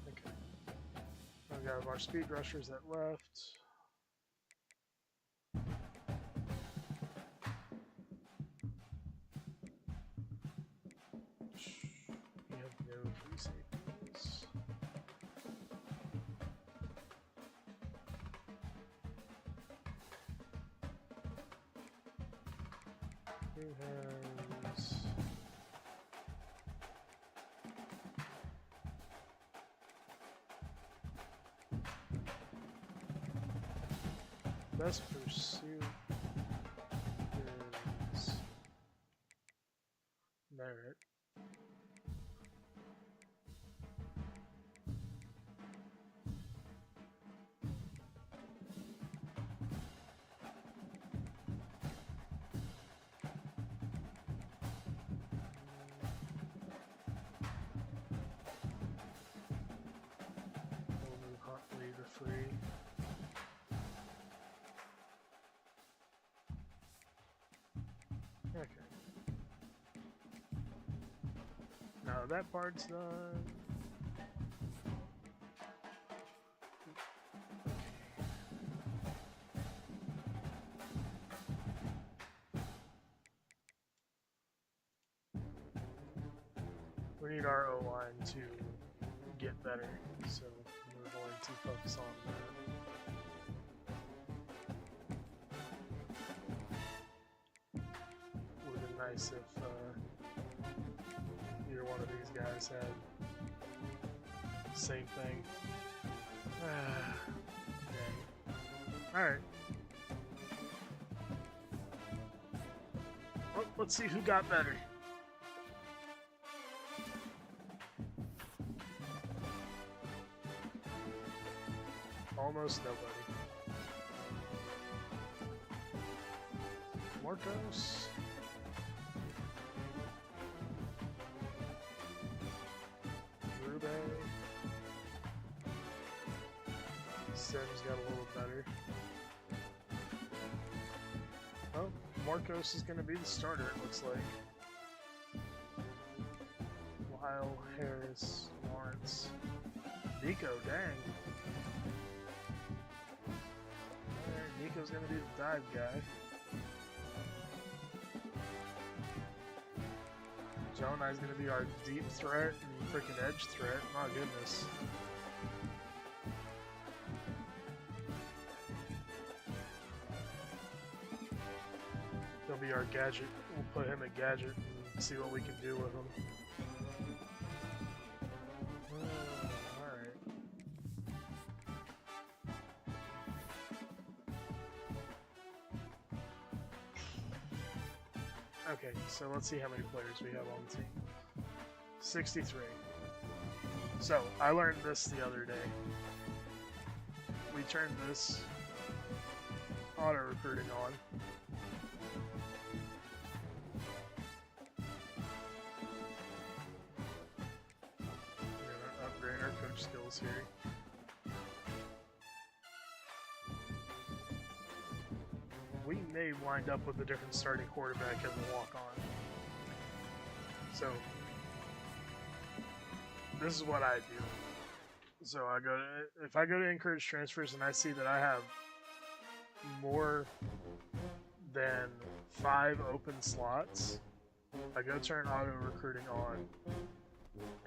Okay. We got our speed rushers at left. We have no free safeties. Who has... Best pursuit is merit. We'll move Huntley to free. Okay. Now that part's done. We need our O-line to get better, so we're going to focus on that. Would have been nice if either one of these guys had the same thing. Dang. Alright. Well, let's see who got better. Almost nobody. Marcos. Rube. Sims got a little better. Oh, Marcos is going to be the starter, it looks like. Lyle, Harris, Lawrence. Nico, dang. Nico's gonna be the dive guy. Jonai's gonna be our deep threat and freaking edge threat. My goodness. He'll be our gadget. We'll put him at gadget and see what we can do with him. Okay, so let's see how many players we have on the team. 63. So, I learned this the other day. We turned this auto-recruiting on. We're gonna upgrade our coach skills here. We may wind up with a different starting quarterback as a walk-on. So, this is what I do. So if I go to encourage transfers and I see that I have more than 5 open slots, I go turn auto-recruiting on,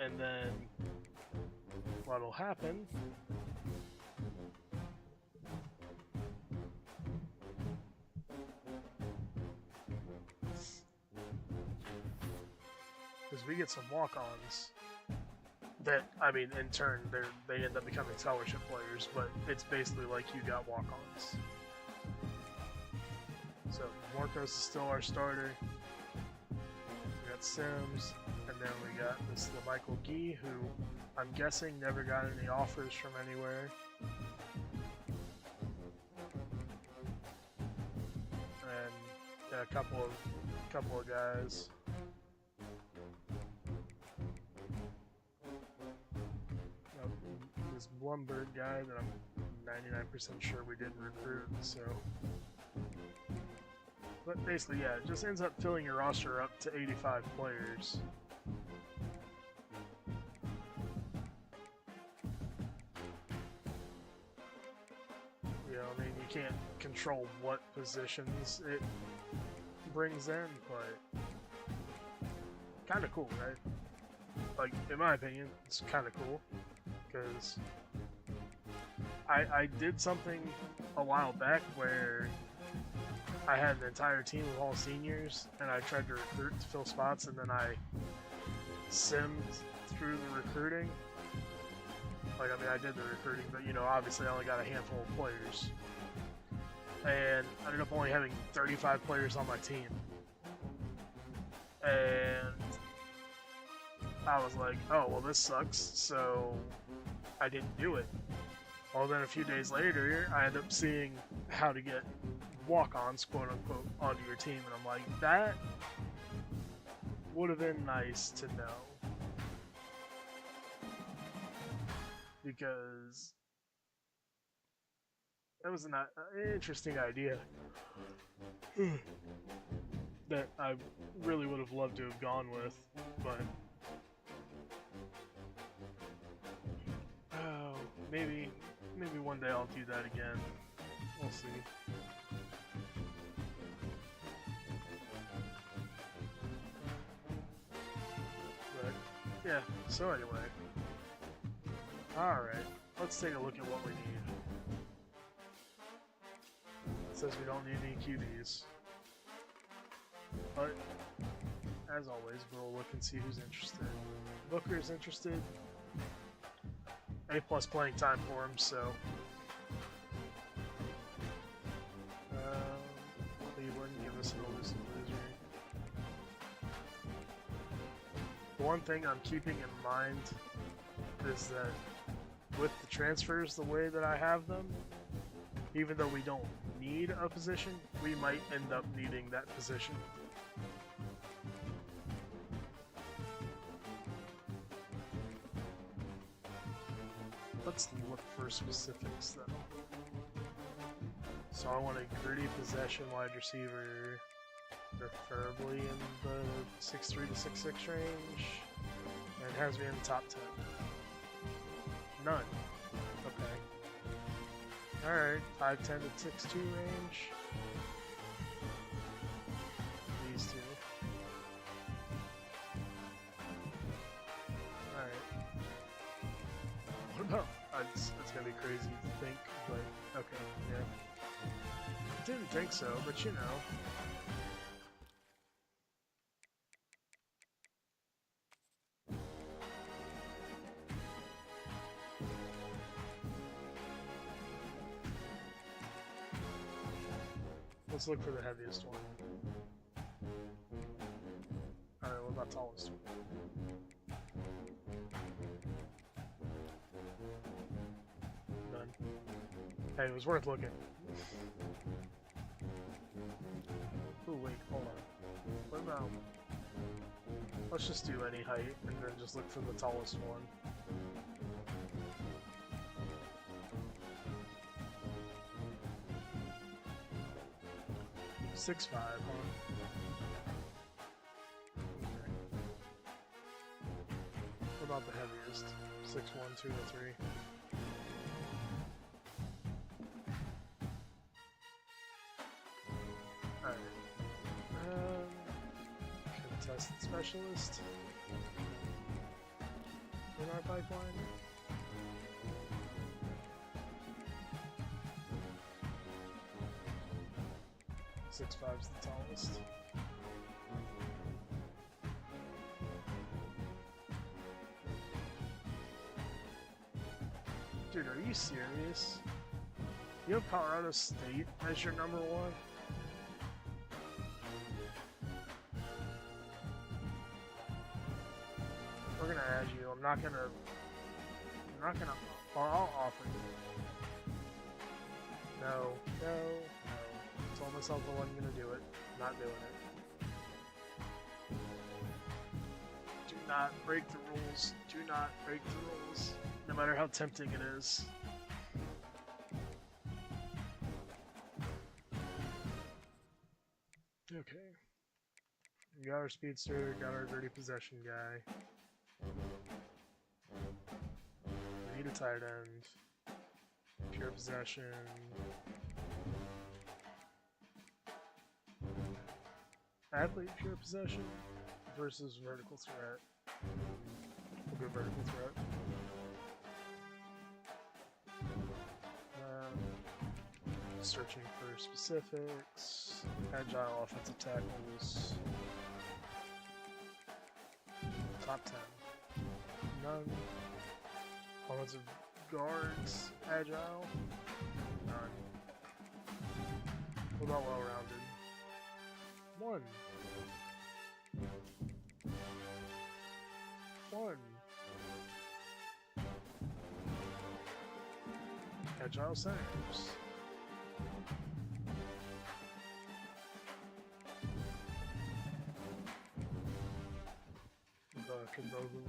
and then what'll happen is we get some walk-ons that, I mean, in turn, they end up becoming scholarship players, but it's basically like you got walk-ons. So, Marcos is still our starter. We got Sims, and then we got this LaMichael Gee, who I'm guessing never got any offers from anywhere. And yeah, a couple of guys. This Blumberg guy that I'm 99% sure we didn't recruit, so. But basically, yeah, it just ends up filling your roster up to 85 players. You know, I mean, you can't control what positions it brings in, but kind of cool, right? Like, in my opinion, it's kind of cool. Because I did something a while back where I had an entire team of all seniors, and I tried to recruit to fill spots, and then I simmed through the recruiting. Like, I mean, I did the recruiting, but, you know, obviously I only got a handful of players. And I ended up only having 35 players on my team. And I was like, oh, well, this sucks, so I didn't do it. Well, then a few days later, I ended up seeing how to get walk-ons, quote-unquote, onto your team, and I'm like, that would have been nice to know. Because that was an interesting idea that I really would have loved to have gone with, but oh, maybe one day I'll do that again. We'll see. But yeah, so anyway. Alright, let's take a look at what we need. It says we don't need any QBs. But, as always, we'll look and see who's interested. Booker's interested. A+ playing time for him, so... Cleveland, give us an elusive loser. The one thing I'm keeping in mind is that with the transfers the way that I have them, even though we don't need a position, we might end up needing that position. Let's look for specifics though. So I want a gritty possession wide receiver, preferably in the 6'3" to 6'6" range, and it has me in the top 10. None. Okay. Alright, 5'10" to 6'2" range. These two. Alright. What about... It's gonna be crazy to think, but okay, yeah. Didn't think so, but you know. Let's look for the heaviest one. Alright, what about tallest one? None. Hey, it was worth looking. Ooh, wait, hold on. What about... Let's just do any height, and then just look for the tallest one. .5", huh? Okay. What about the heaviest? 6'1", 2 or 3? Alright. Contested specialist in our pipeline. 6'5" is the tallest. Dude, are you serious? You have Colorado State as your number one? We're gonna add you. I'm not gonna. Well, I'll offer you. No. Told myself I wasn't gonna do it. Not doing it. Do not break the rules. Do not break the rules. No matter how tempting it is. Okay. We got our speedster, got our dirty possession guy. We need a tight end. Pure possession. Athlete pure possession versus vertical threat. We'll go vertical threat. Searching for specifics. Agile offensive tackles. Top 10. None. Offensive guards. Agile. None. What about well-rounded? 1. 1. Agile centers. Back and over.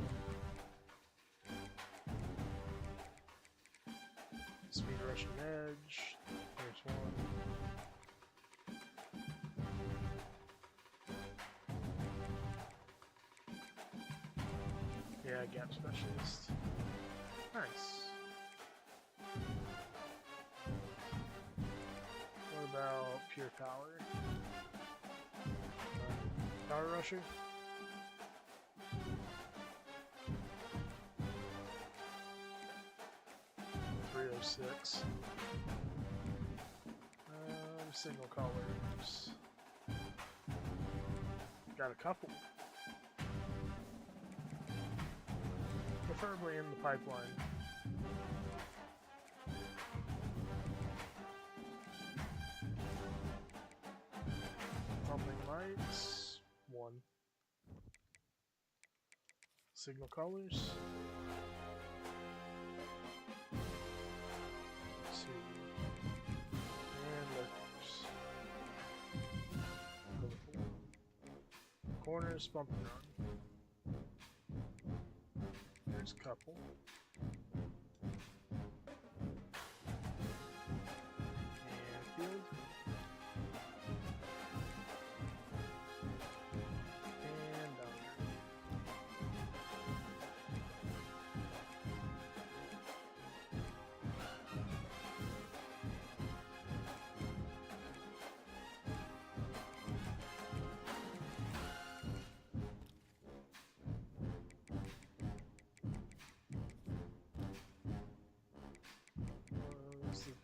Speed rushing edge. There's 1. Yeah, gap specialist. Nice. What about pure power? Power rusher? .306. Signal colors. Got a couple. Preferably in the pipeline. Pumping lights. 1. Signal colors. 2. And lurkers. Corners, bump and run. There's a couple. And field. And boundary.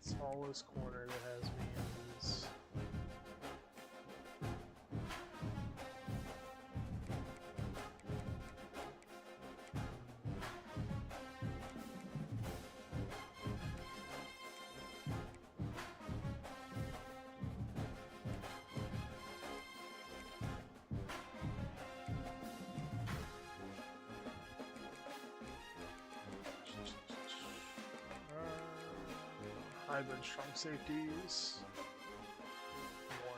The tallest corner that has me in these. Hybrid strong safeties.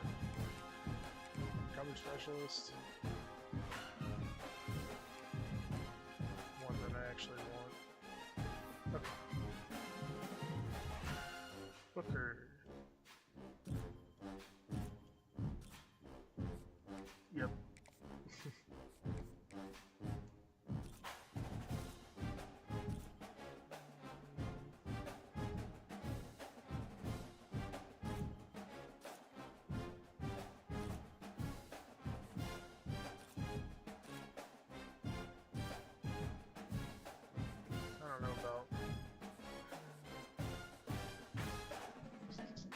1. Cover specialist. 1 that I actually want. Okay. Booker. Yep.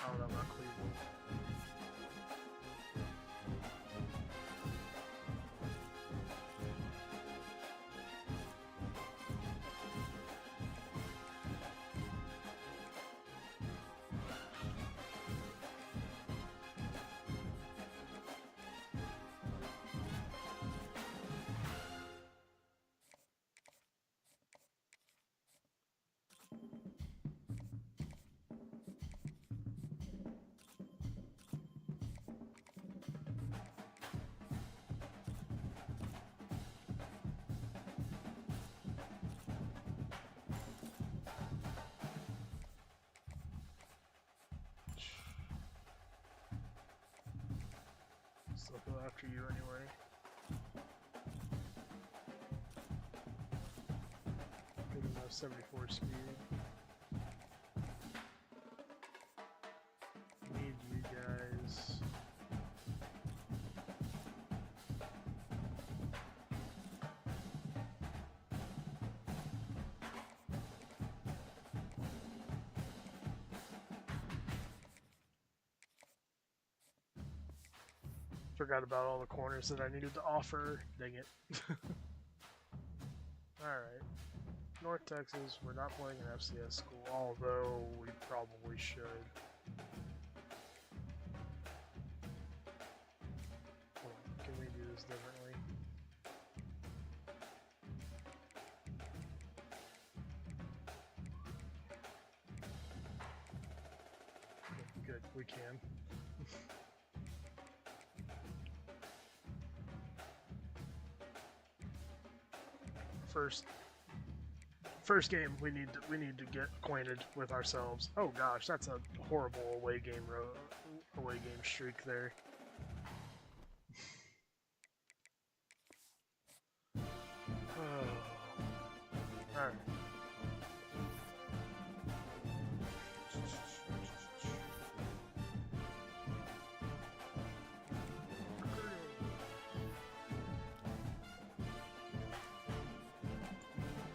Oh, no, not Cleveland. So I'll go after you anyway. Good enough, 74 speed. Need you guys. Forgot about all the corners that I needed to offer. Dang it. Alright. North Texas, we're not playing an FCS school, although we probably should. Hold on, can we do this differently? Good, we can. First game, we need to get acquainted with ourselves. Oh gosh, that's a horrible away game streak there. All right.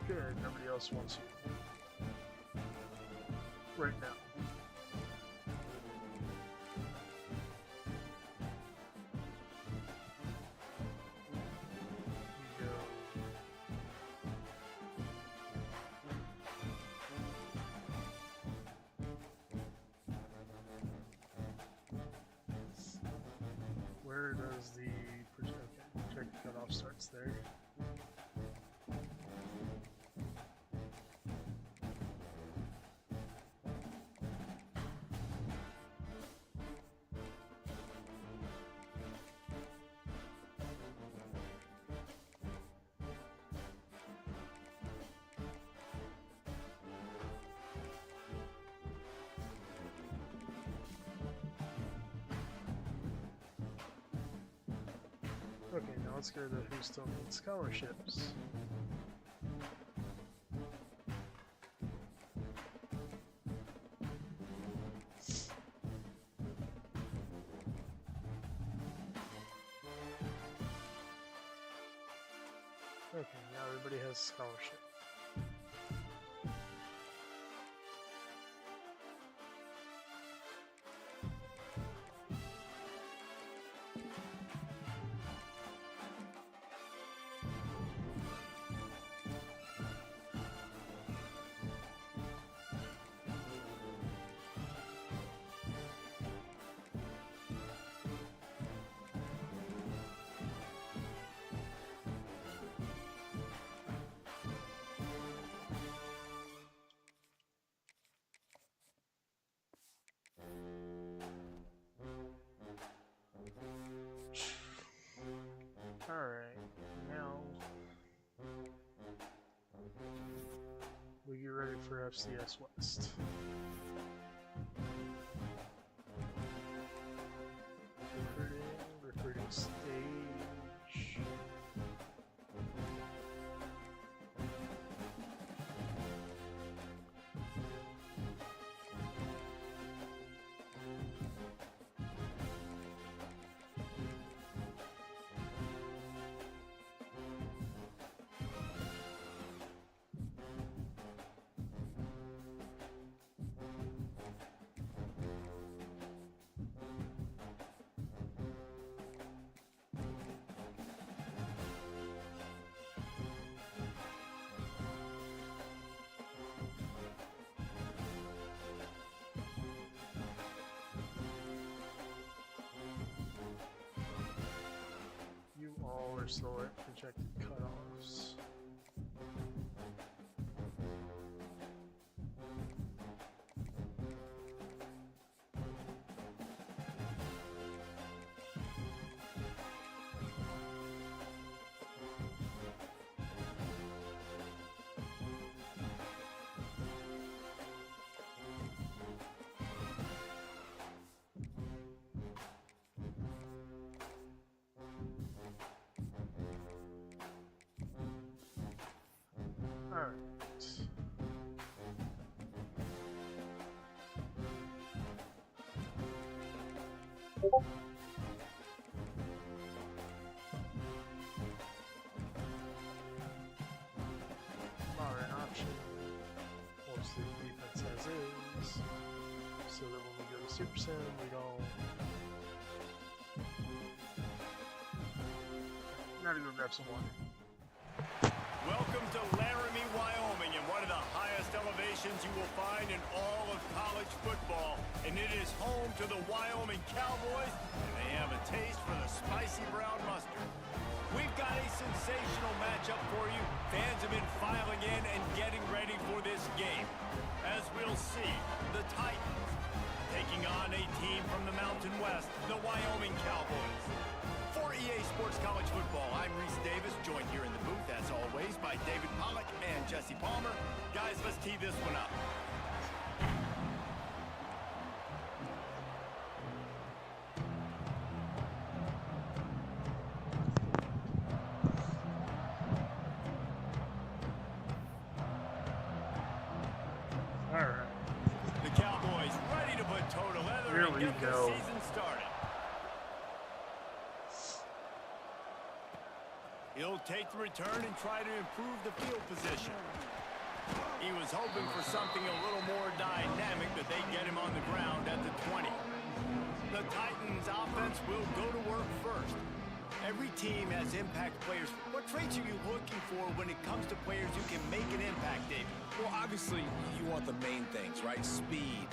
Good, nobody else wants you. Right now. You go. Where does the projected cutoff starts there? Okay, now let's go to who still needs scholarships. Okay, now everybody has scholarship. Alright, now we get ready for FCS West. Recruiting stage. You all are still at projected cutoffs. Alright. Modern option. We'll see defense as is. So that when we go to Super Sim, we don't gotta go grab some water. Welcome to Laramie, Wyoming, and one of the highest elevations you will find in all of college football. And it is home to the Wyoming Cowboys, and they have a taste for the spicy brown mustard. We've got a sensational matchup for you. Fans have been filing in and getting ready for this game. As we'll see, the Titans taking on a team from the Mountain West, the Wyoming Cowboys. For EA Sports College Football, I'm Reese Davis, joined here in the booth, as always, by David Pollack and Jesse Palmer. Guys, let's tee this one up. All right. The Cowboys ready to put toe to leather Here and we get go. the season started. He'll take the return and try to improve the field position. He was hoping for something a little more dynamic, but they get him on the ground at the 20. The Titans offense will go to work first. Every team has impact players. What traits are you looking for when it comes to players who can make an impact, David? Well, obviously, you want the main things, right? Speed,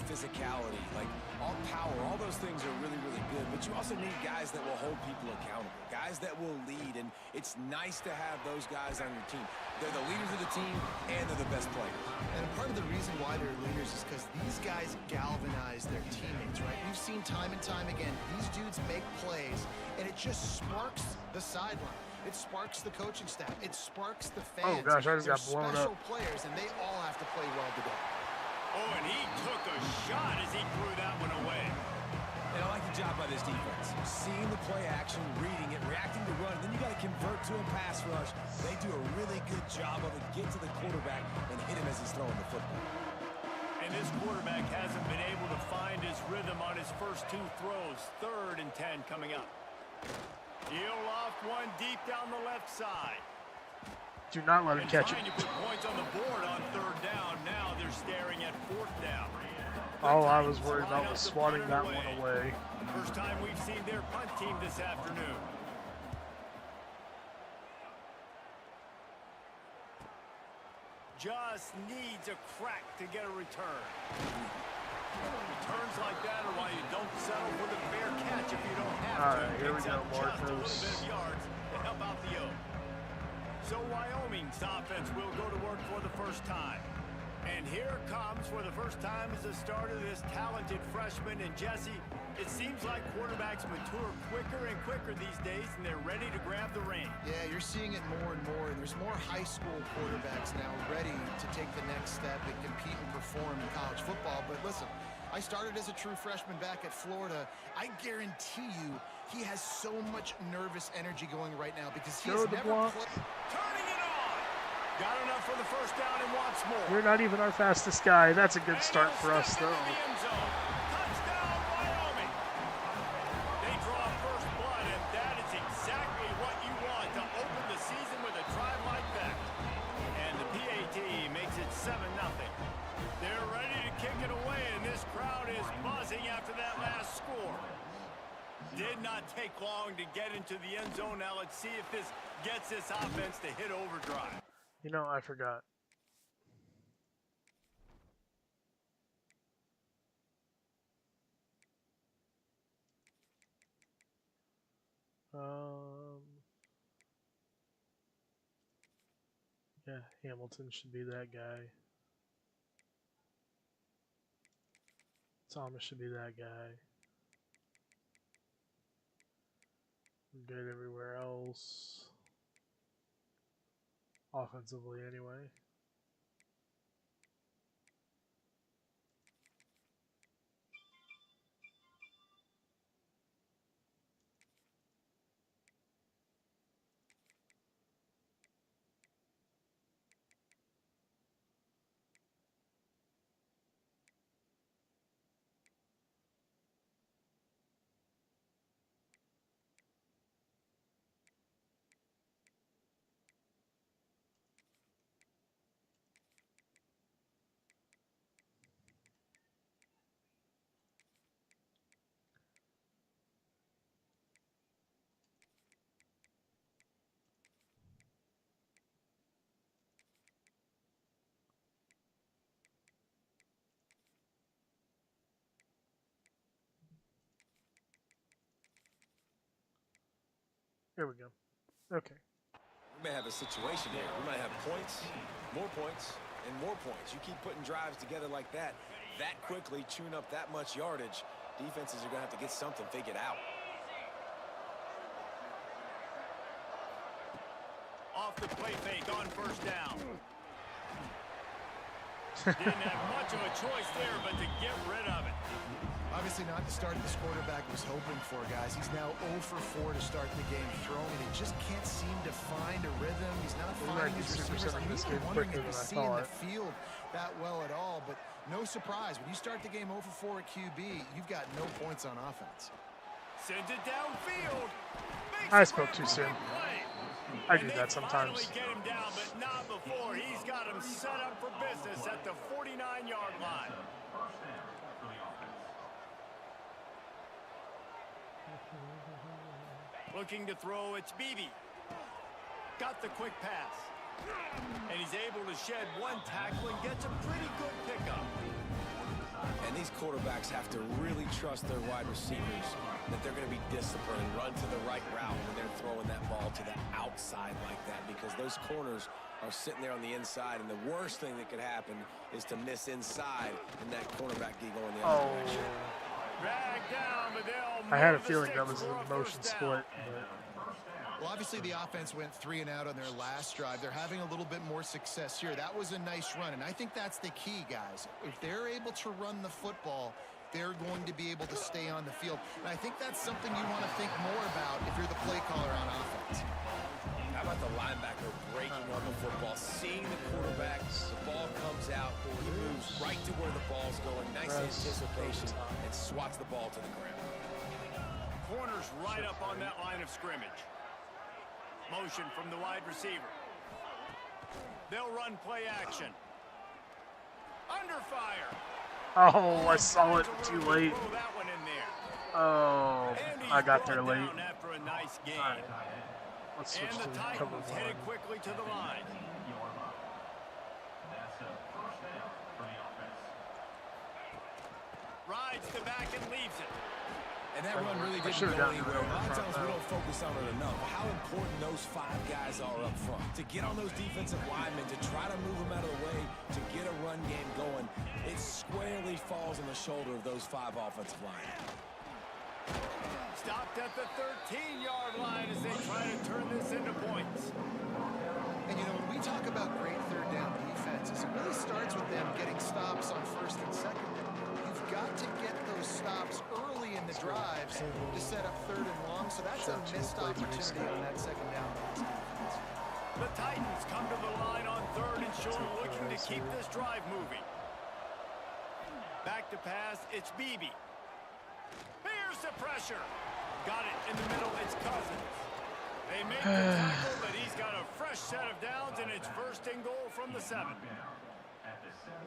physicality, like all power, all those things are really, really good. But you also need guys that will hold people accountable, guys that will lead. And it's nice to have those guys on your team. They're the leaders of the team, and they're the best players. And part of the reason why they're leaders is because these guys galvanize their teammates, right? We've seen time and time again, these dudes make plays, and it just sparks the sideline. It sparks the coaching staff. It sparks the fans. Oh gosh, I just They're got blown special up. players, and they all have to play well today. Oh, and he took a shot as he threw that one away. And I like the job by this defense. Seeing the play action, reading it, reacting to run, then you got to convert to a pass rush. They do a really good job of it. Get to the quarterback and hit him as he's throwing the football. And this quarterback hasn't been able to find his rhythm on his first two throws. 3rd and 10 coming up. He'll loft one deep down the left side. Do not let him catch it. Trying to put points on the board on 3rd down. Now they're staring at 4th down. All I was worried about was swatting that one away. First time we've seen their punt team this afternoon. Just needs a crack to get a return. Returns like that are why you don't settle for the fair catch if you don't have to. All right, here we go, Just a little bit Marcos. of yards to help out the yoke. So Wyoming's offense will go to work for the first time. And here comes, for the first time as the start of this talented freshman. And Jesse, it seems like quarterbacks mature quicker and quicker these days, and they're ready to grab the reins. Yeah, you're seeing it more and more, and there's more high school quarterbacks now ready to take the next step and compete and perform in college football. But listen, I started as a true freshman back at Florida. I guarantee you he has so much nervous energy going right now because he has never played. Turning it on. Got enough for the first down and wants more. You're not even our fastest guy. That's a good start for us, though. Touchdown, Wyoming. They draw first blood, and that is exactly what you want to open the season with a drive like that. And the PAT makes it 7-0. They're ready to kick it away, and this crowd is buzzing after that last score. Did not take long to get into the end zone. Now let's see if this gets this offense to hit overdrive. You know, I forgot. Yeah, Hamilton should be that guy. Thomas should be that guy. We're good everywhere else. Offensively, anyway. Here we go. Okay. We may have a situation here. We might have points, more points, and more points. You keep putting drives together like that quickly, chewing up that much yardage, defenses are going to have to get something figured out. Off the play fake on first down. Didn't have much of a choice there, but to get rid of it. Obviously not the start this quarterback was hoping for, guys. He's now 0 for 4 to start the game throwing. He just can't seem to find a rhythm. He's not finding his receivers. I'm even wondering if he's seeing the field that well at all. But no surprise, when you start the game 0 for 4 at QB, you've got no points on offense. Sends it downfield. I spoke too soon. I do that sometimes. Get him down, but not before. He's got him set up for business at the 49-yard line. Looking to throw, it's Beebe. Got the quick pass. And he's able to shed one tackle and gets a pretty good pickup. And these quarterbacks have to really trust their wide receivers that they're going to be disciplined and run to the right route when they're throwing that ball to the outside like that, because those corners are sitting there on the inside, and the worst thing that could happen is to miss inside and that cornerback get going the other direction. I had a feeling that was a motion split. Well, obviously the offense went 3 and out on their last drive. They're having a little bit more success here. That was a nice run, and I think that's the key, guys. If they're able to run the football, they're going to be able to stay on the field. And I think that's something you want to think more about if you're the play caller on offense. How about the linebacker breaking on the football, seeing the quarterback, the ball comes out, or he moves right to where the ball's going, nice anticipation, and swats the ball to the ground. Corner's right up on that line of scrimmage. Motion from the wide receiver. They'll run play action. Under fire. Oh, I saw it too late. Oh, I got there late. After a nice game. Right. Let's switch and the to Titans cover one. headed quickly to the line. Rides the back and leaves it. And that run really didn't go anywhere. A lot of times we don't focus on it enough. How important those 5 guys are up front. To get on those defensive linemen, to try to move them out of the way, to get a run game going, it squarely falls on the shoulder of those 5 offensive linemen. Stopped at the 13-yard line as they try to turn this into points. And, you know, when we talk about great third down defenses, it really starts with them getting stops on first and second down. You've got to get those stops early in the drives to set up third and long, so that's a missed opportunity on that second down. The Titans come to the line on 3rd and short, looking to keep this drive moving. Back to pass, it's Beebe. Here's the pressure. Got it in the middle, it's Cousins. They make the tackle, but he's got a fresh set of downs, and it's 1st and goal from the 7.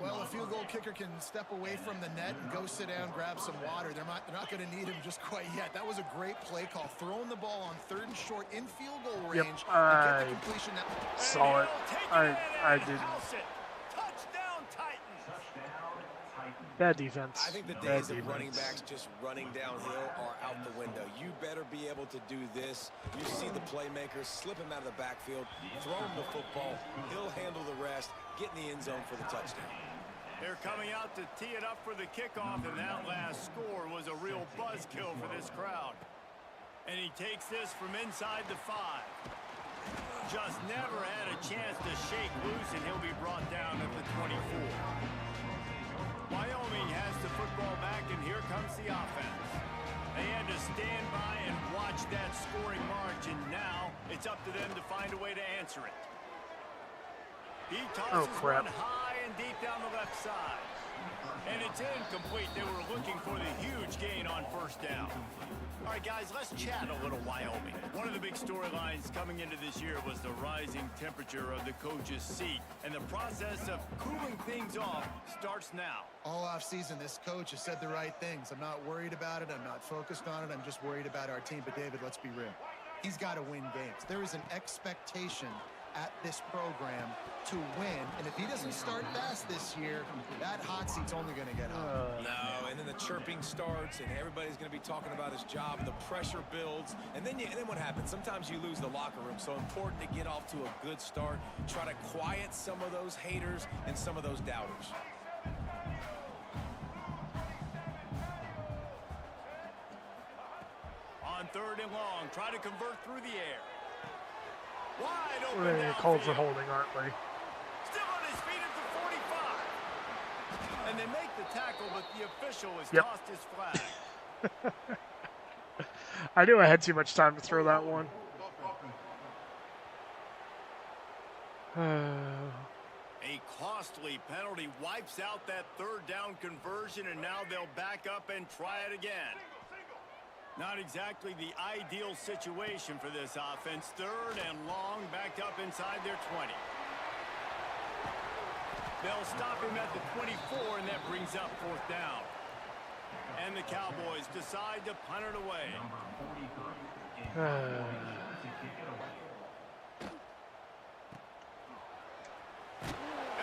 Well, a field goal kicker can step away from the net and go sit down, grab some water. They're not going to need him just quite yet. That was a great play call. Throwing the ball on 3rd and short in field goal range. Yep, Get the completion. Saw it. I didn't. Touchdown, Titans. Bad defense. I think the days of running backs just running downhill are out the window. You better be able to do this. You see the playmaker, slip him out of the backfield, throw him the football. He'll handle the rest, get in the end zone for the touchdown. They're coming out to tee it up for the kickoff, and that last score was a real buzzkill for this crowd. And he takes this from inside the 5. Just never had a chance to shake loose, and he'll be brought down at the 24. Wyoming has the football back, and here comes the offense. They had to stand by and watch that scoring march, and now it's up to them to find a way to answer it. He tosses one high and deep down the left side. And it's incomplete. They were looking for the huge gain on 1st down. All right, guys, let's chat a little Wyoming. One of the big storylines coming into this year was the rising temperature of the coach's seat. And the process of cooling things off starts now. All offseason, this coach has said the right things. I'm not worried about it. I'm not focused on it. I'm just worried about our team. But, David, let's be real. He's got to win games. There is an expectation at this program to win. And if he doesn't start fast this year, that hot seat's only going to get hot. No, and then the chirping starts, and everybody's going to be talking about his job, and the pressure builds. And then what happens? Sometimes you lose the locker room. So important to get off to a good start. Try to quiet some of those haters and some of those doubters. On 3rd and long, try to convert through the air. Wide open. We're going to call for holding, aren't we? Still on his feet at the 45. And they make the tackle, but the official has tossed his flag. I knew I had too much time to throw that one. A costly penalty wipes out that 3rd down conversion, and now they'll back up and try it again. Not exactly the ideal situation for this offense. 3rd and long, backed up inside their 20. They'll stop him at the 24, and that brings up 4th down. And the Cowboys decide to punt it away.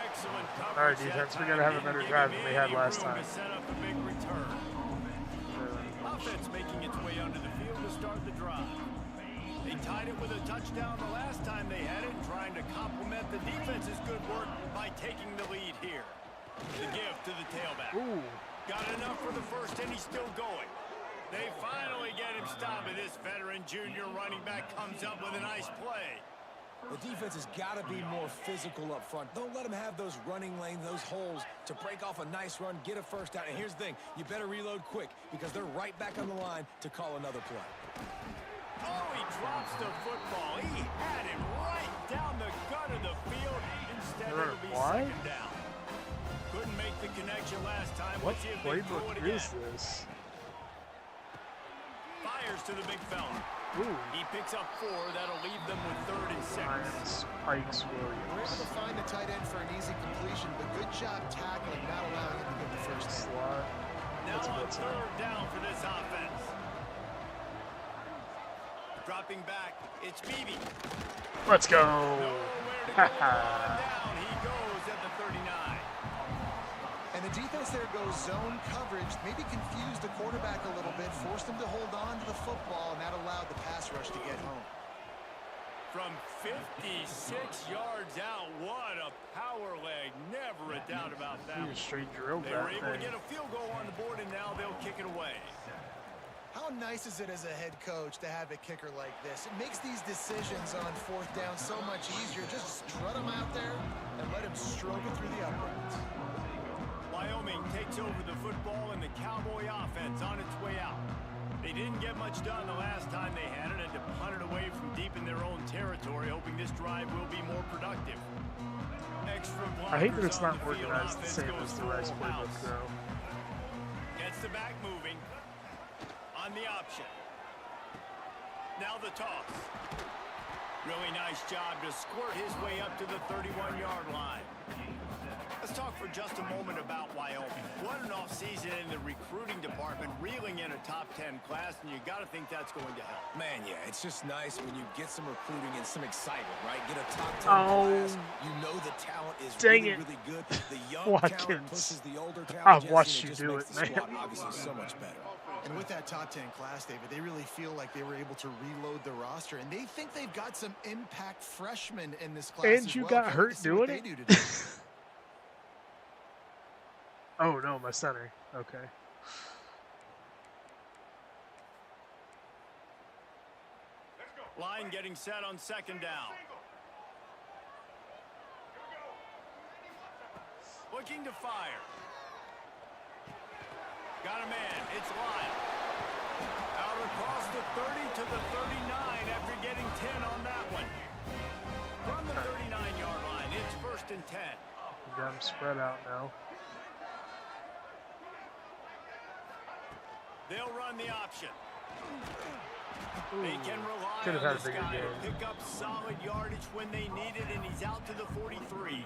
Excellent coverage. All right, defense, we got to have a better drive than we had last time. Set up the big return. Offense making its way onto the field to start the drive. They tied it with a touchdown the last time they had it, trying to complement the defense's good work by taking the lead here. The give to the tailback. Ooh. Got enough for the first, and he's still going. They finally get him stopped, and this veteran junior running back comes up with a nice play. The defense has got to be more physical up front. Don't let them have those running lanes, those holes to break off a nice run, get a first down. And here's the thing, you better reload quick because they're right back on the line to call another play. Oh, he drops the football. He had him right down the gut of the field. Instead, it'll be 2nd down. Couldn't make the connection last time. What Let's see if they throw playbook it again. is this? Fires to the big fella. Ooh. He picks up 4. That'll leave them with 3rd and 6. Spikes We're Williams. able to find the tight end for an easy completion, but good job tackling, not allowing him to get the first down. Slot. Now That's a on good sign. 3rd down for this offense. Dropping back, it's Beebe. Let's go. Nowhere to go on down. He goes at the 39. And the defense there goes zone coverage, maybe confused the quarterback a little bit, forced him to hold on to the football, and that allowed the pass rush to get home. From 56 yards out, what a power leg. Never a doubt about that. He just straight drilled They that were able to thing. get a field goal on the board, and now they'll kick it away. How nice is it as a head coach to have a kicker like this? It makes these decisions on 4th down so much easier. Just strut him out there and let him stroke it through the uprights. Wyoming takes over the football, and the Cowboy offense on its way out. They didn't get much done the last time they had it, and to punt it away from deep in their own territory, hoping this drive will be more productive. Extra I hate that it's blockers on not the field. organized the Offense same goes as the full Rice playbook, house. though. Gets the back moving. On the option. Now the toss. Really nice job to squirt his way up to the 31-yard line. Let's talk for just a moment about Wyoming. What an offseason in the recruiting department, reeling in a top 10 class, and you got to think that's going to help. Man, yeah, it's just nice when you get some recruiting and some excitement, right? Get a top 10 class. You know the talent is really good. The young talent pushes the older talent. I've watched you do it, man. Obviously so much better. And with that top 10 class, David, they really feel like they were able to reload the roster, and they think they've got some impact freshmen in this class. And you got hurt doing it? Oh, no, my center. Okay. Line getting set on 2nd down. Looking to fire. Got a man. It's Lyle. Out across the 30 to the 39 after getting 10 on that one. From the 39-yard line, it's 1st and 10. Got him spread out now. They'll run the option. Ooh, They can rely could have on had a this bigger guy to game. pick up solid yardage when they need it, and he's out to the 43.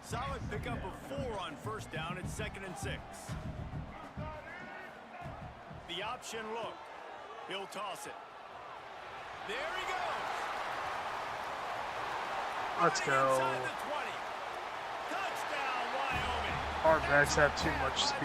Solid pickup of 4 on 1st down. It's 2nd and 6. The option look. He'll toss it. There he goes. Let's go. Our backs have too much speed.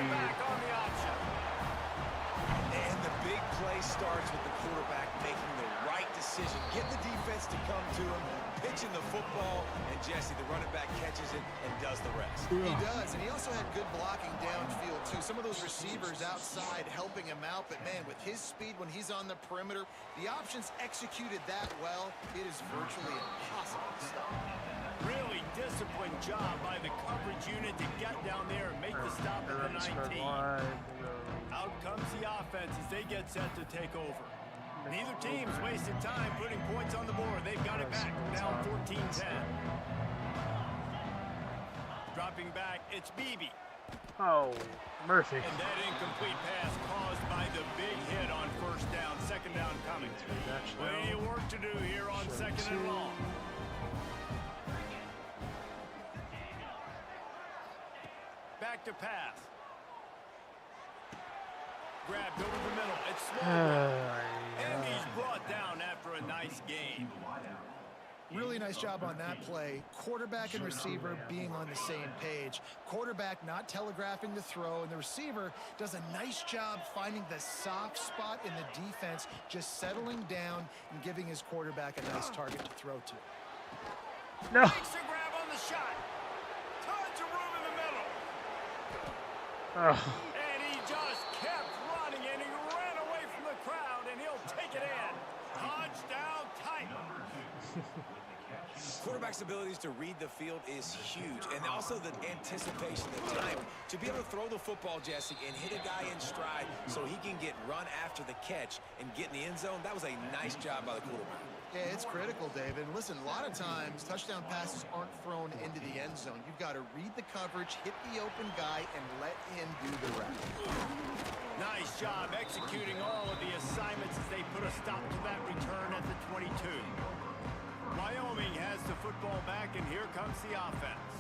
And the big play starts with the quarterback making the right decision, getting the defense to come to him, pitching the football, and Jesse, the running back, catches it and does the rest. He does, and he also had good blocking downfield, too. Some of those receivers outside helping him out, but, man, with his speed when he's on the perimeter, the options executed that well, it is virtually impossible to stop. Really disciplined job by the coverage unit to get down there and make the stop at the 19. Out comes the offense as they get set to take over. Neither team's wasted time putting points on the board. They've got it back, down 14-10. Dropping back, it's Beebe. Oh, Murphy. And that incomplete pass caused by the big hit on first down. Second down coming. Plenty of work to do here on second and long. Back to pass. Grabbed over the middle. It's small. And he's brought down after a nice gain. Really nice job on that play. Quarterback and receiver being on the same page. Quarterback not telegraphing the throw, and the receiver does a nice job finding the soft spot in the defense, just settling down and giving his quarterback a nice target to throw to. No. Makes a grab on the shot. Tons of room in the middle. Oh. And he just kept running, and he ran away from the crowd, and he'll take it in. Touchdown Titan. Quarterback's abilities to read the field is huge, and also the anticipation, the time to be able to throw the football, Jesse, and hit a guy in stride so he can get run after the catch and get in the end zone. That was a nice job by the quarterback. Yeah, it's critical, David. Listen, a lot of times touchdown passes aren't thrown into the end zone. You've got to read the coverage, hit the open guy, and let him do the rest. Nice job executing all of the assignments as they put a stop to that return at the 22. Wyoming has the football back, and here comes the offense.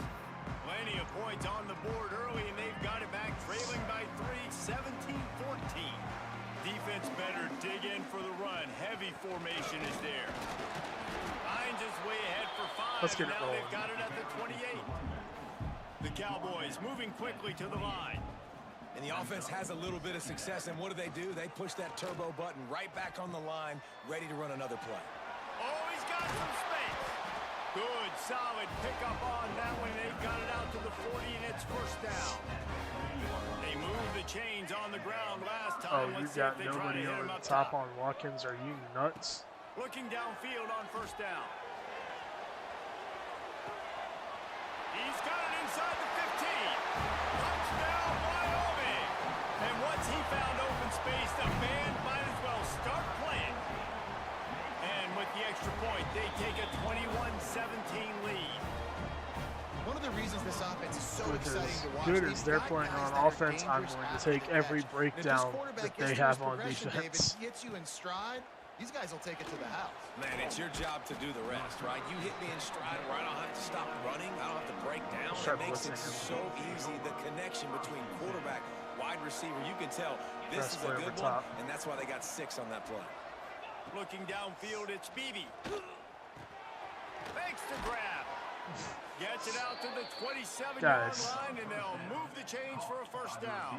Plenty of points on the board early, and they've got it back, trailing by 3, 17-14. Defense better dig in for the run. Heavy formation is there. Hines is way ahead for 5. Let's get it now rolling. They've got it at the 28. The Cowboys moving quickly to the line. And the offense has a little bit of success, and what do? They push that turbo button right back on the line, ready to run another play. Oh, he's got some space. Good, solid pickup on that one. They've got it out to the 40, and it's first down. They moved the chains on the ground last Oh, time. you got nobody over the top on Watkins. Are you nuts? Looking downfield on first down. He's got it inside the 15. Touchdown, Wyoming. And once he found open space, the band might as well start playing. And with the extra point, they take a 21-17 lead. One of the reasons this offense is so With exciting as to watch. good as they're playing on offense, I'm going to take every breakdown that they have on defense. He hits you in stride, these guys will take it to the house. Man, it's your job to do the rest, right? You hit me in stride where I don't have to stop running. I don't have to break down. It makes it so easy. The connection between quarterback, wide receiver, you can tell this is a good one, and that's why they got 6 on that play. Looking downfield, it's Beebe. Makes the grab. Gets it out to the 27-yard line, and they'll move the chains for a first down.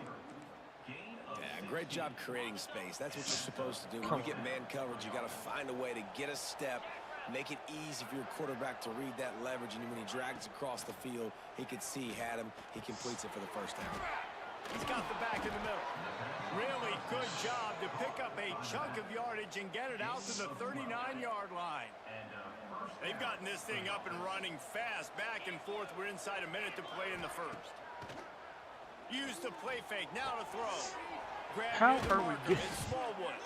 Yeah, great job creating space. That's what you're supposed to do. When you get man coverage, you got to find a way to get a step, make it easy for your quarterback to read that leverage, and when he drags across the field, he could see he had him. He completes it for the first down. He's got the back in the middle. Really good job to pick up a chunk of yardage and get it out to the 39-yard line. They've gotten this thing up and running fast, back and forth. We're inside a minute to play in the first. Use the play fake, now to throw. How are we getting? Smallwood.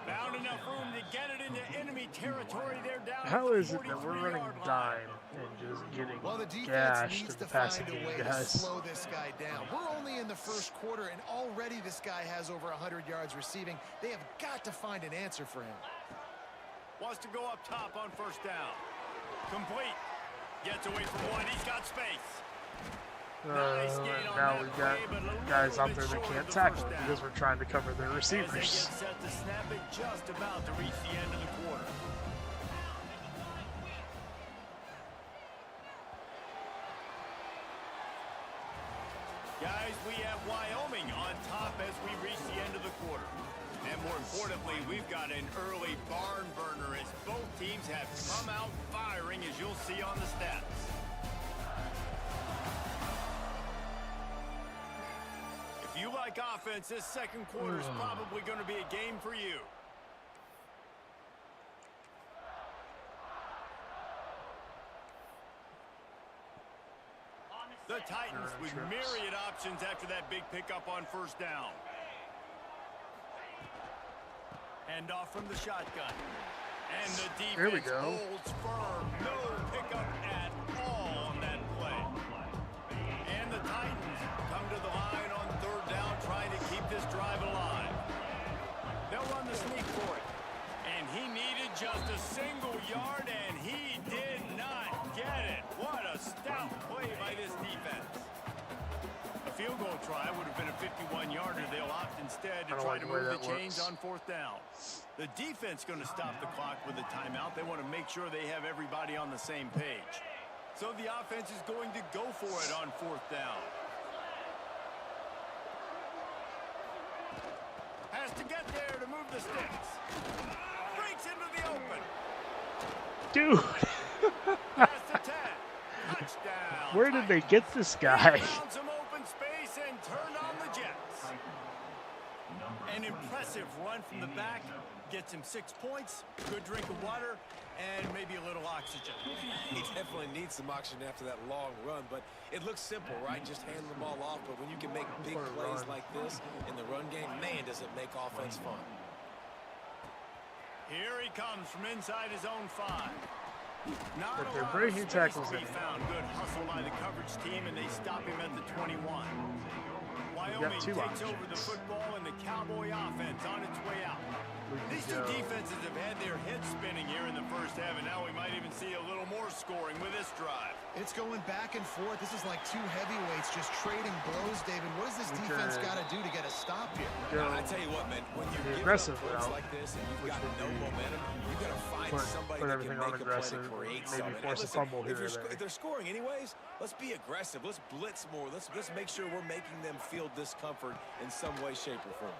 Found enough room to get it into enemy territory. They're down. How is it that we're running dime and just getting gashed in the passing game, guys? Slow this guy down. We're only in the first quarter, and already this guy has over 100 yards receiving. They have got to find an answer for him. Wants to go up top on first down. Complete. Gets away from one. He's got space. Nice gain on now that we got play, but guys out there that can't tackle because we're trying to cover their receivers. As they get set to snap it, just about to reach the end of the quarter. Guys, we have Wyoming on top as we reach the end of the quarter. And more importantly, we've got an early barn burner as both teams have come out firing, as you'll see on the stats. If you like offense, this second quarter is probably going to be a game for you. The Titans with myriad options after that big pickup on first down. Hand off from the shotgun. And the defense holds firm. No pickup at all on that play. And the Titans come to the line on third down, trying to keep this drive alive. They'll run the sneak for it. And he needed just a single yard, and he did not get it. What a stout play by this defense. A field goal try would have been a 51-yarder. They'll opt instead to try to move the chains on fourth down. The defense going to stop the clock with a timeout. They want to make sure they have everybody on the same page. So the offense is going to go for it on fourth down. Has to get there to move the sticks. Breaks into the open. Dude. Touchdown. Where did they get this guy? Found some open space and turned on the Jets. An impressive run from the back. Gets him 6 points, good drink of water, and maybe a little oxygen. He definitely needs some oxygen after that long run, but it looks simple, right? Just hand the ball off, but when you can make big plays like this in the run game, man, does it make offense fun. Here he comes from inside his own 5. Not but they're breaking tackles in. Found good hustle by the coverage team, and they stop him at the 21. Wyoming takes over the football, and the Cowboy offense on its way out. These two defenses have had their heads spinning here in the first half, and now we might even see a little more scoring with this drive. It's going back and forth. This is like two heavyweights just trading blows, David. What does this defense got to do to get a stop here? Now, I tell you what, man, when you're aggressive points like this and you've got no momentum, you've got to find somebody that can make a play to create something. Maybe force a fumble here or there. If they're scoring anyways, let's be aggressive. Let's blitz more. Let's make sure we're making them feel discomfort in some way, shape, or form.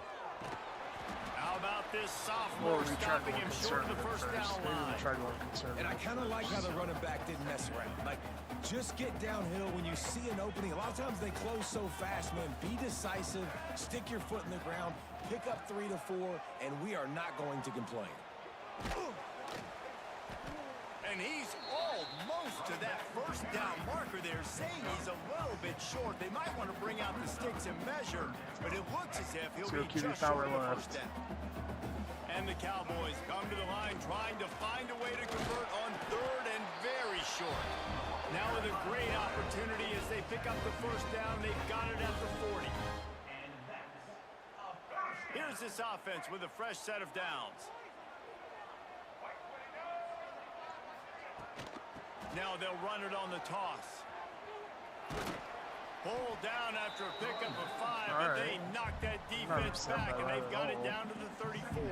How about this sophomore stopping him short of the first down line? And I kind of like how the running back didn't mess around. Like, just get downhill when you see an opening. A lot of times they close so fast, man. Be decisive, stick your foot in the ground, pick up 3 to 4, and we are not going to complain. And he's almost to that first down marker there, saying he's a little bit short. They might want to bring out the sticks and measure, but it looks as if he'll be just short of the first down. And the Cowboys come to the line trying to find a way to convert on third and very short. Now with a great opportunity as they pick up the first down, they've got it at the 40. Here's this offense with a fresh set of downs. Now they'll run it on the toss. Pulled down after a pickup of 5, but they knocked that defense back, and they've got it down to the 34.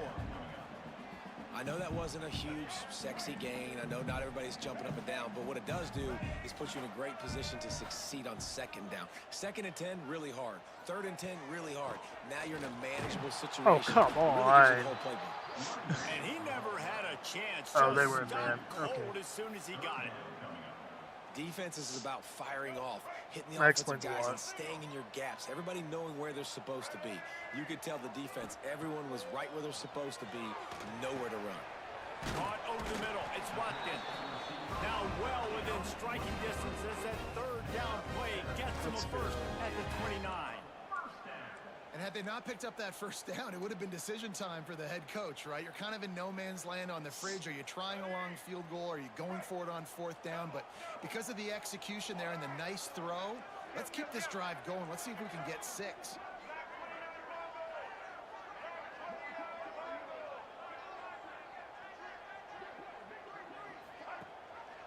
I know that wasn't a huge, sexy gain. I know not everybody's jumping up and down, but what it does do is put you in a great position to succeed on second down. 2nd and 10, really hard. 3rd and 10, really hard. Now you're in a manageable situation. Oh, come on. Really and he never had a chance. Oh, they were in man. Cold as soon as he got it. Defense is about firing off, hitting the offensive guys and staying in your gaps. Everybody knowing where they're supposed to be. You could tell the defense, everyone was right where they're supposed to be, nowhere to run. Caught over the middle. It's Watkins. Now well within striking distance as that third down play gets him a first at the 29. And had they not picked up that first down, it would have been decision time for the head coach, right? You're kind of in no man's land on the fridge. Are you trying a long field goal? Are you going for it on 4th down? But because of the execution there and the nice throw, let's keep this drive going. Let's see if we can get 6.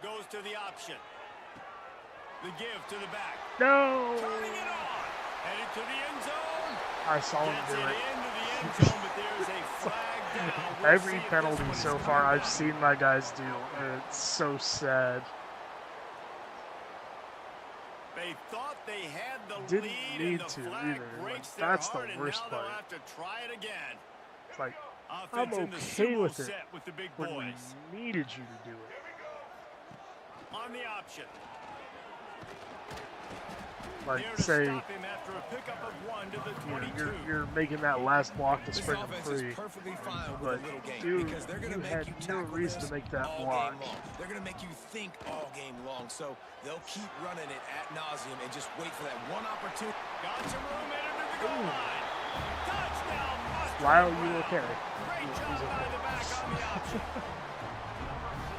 Goes to the option. The give to the back. No! Turning it on. Headed to the end zone. I saw him do it. Into the end zone, but there's a flag down. We'll Every penalty so far I've seen my guys do. It's so sad. They thought they had the Didn't lead need and the to flag either. breaks Like, their that's the heart, and worst now they'll part. have to try it again. It's like, Offense I'm in the okay sumo with it set with the big when boys. we needed you to do it. On the option. Like, There to say, stop him after a pickup of 1 to the 22. you're making that last block to This spring them offense free. is perfectly fine with But, a little game dude, because they're going to you make had you no tackle reason this to make that all block. game long. They're going to make you think all game long. So they'll keep running it ad nauseum and just wait for that one opportunity. Got some room in under the goal line. Touchdown, Buster Lyle, Brown. you okay? Great job by the back on the option.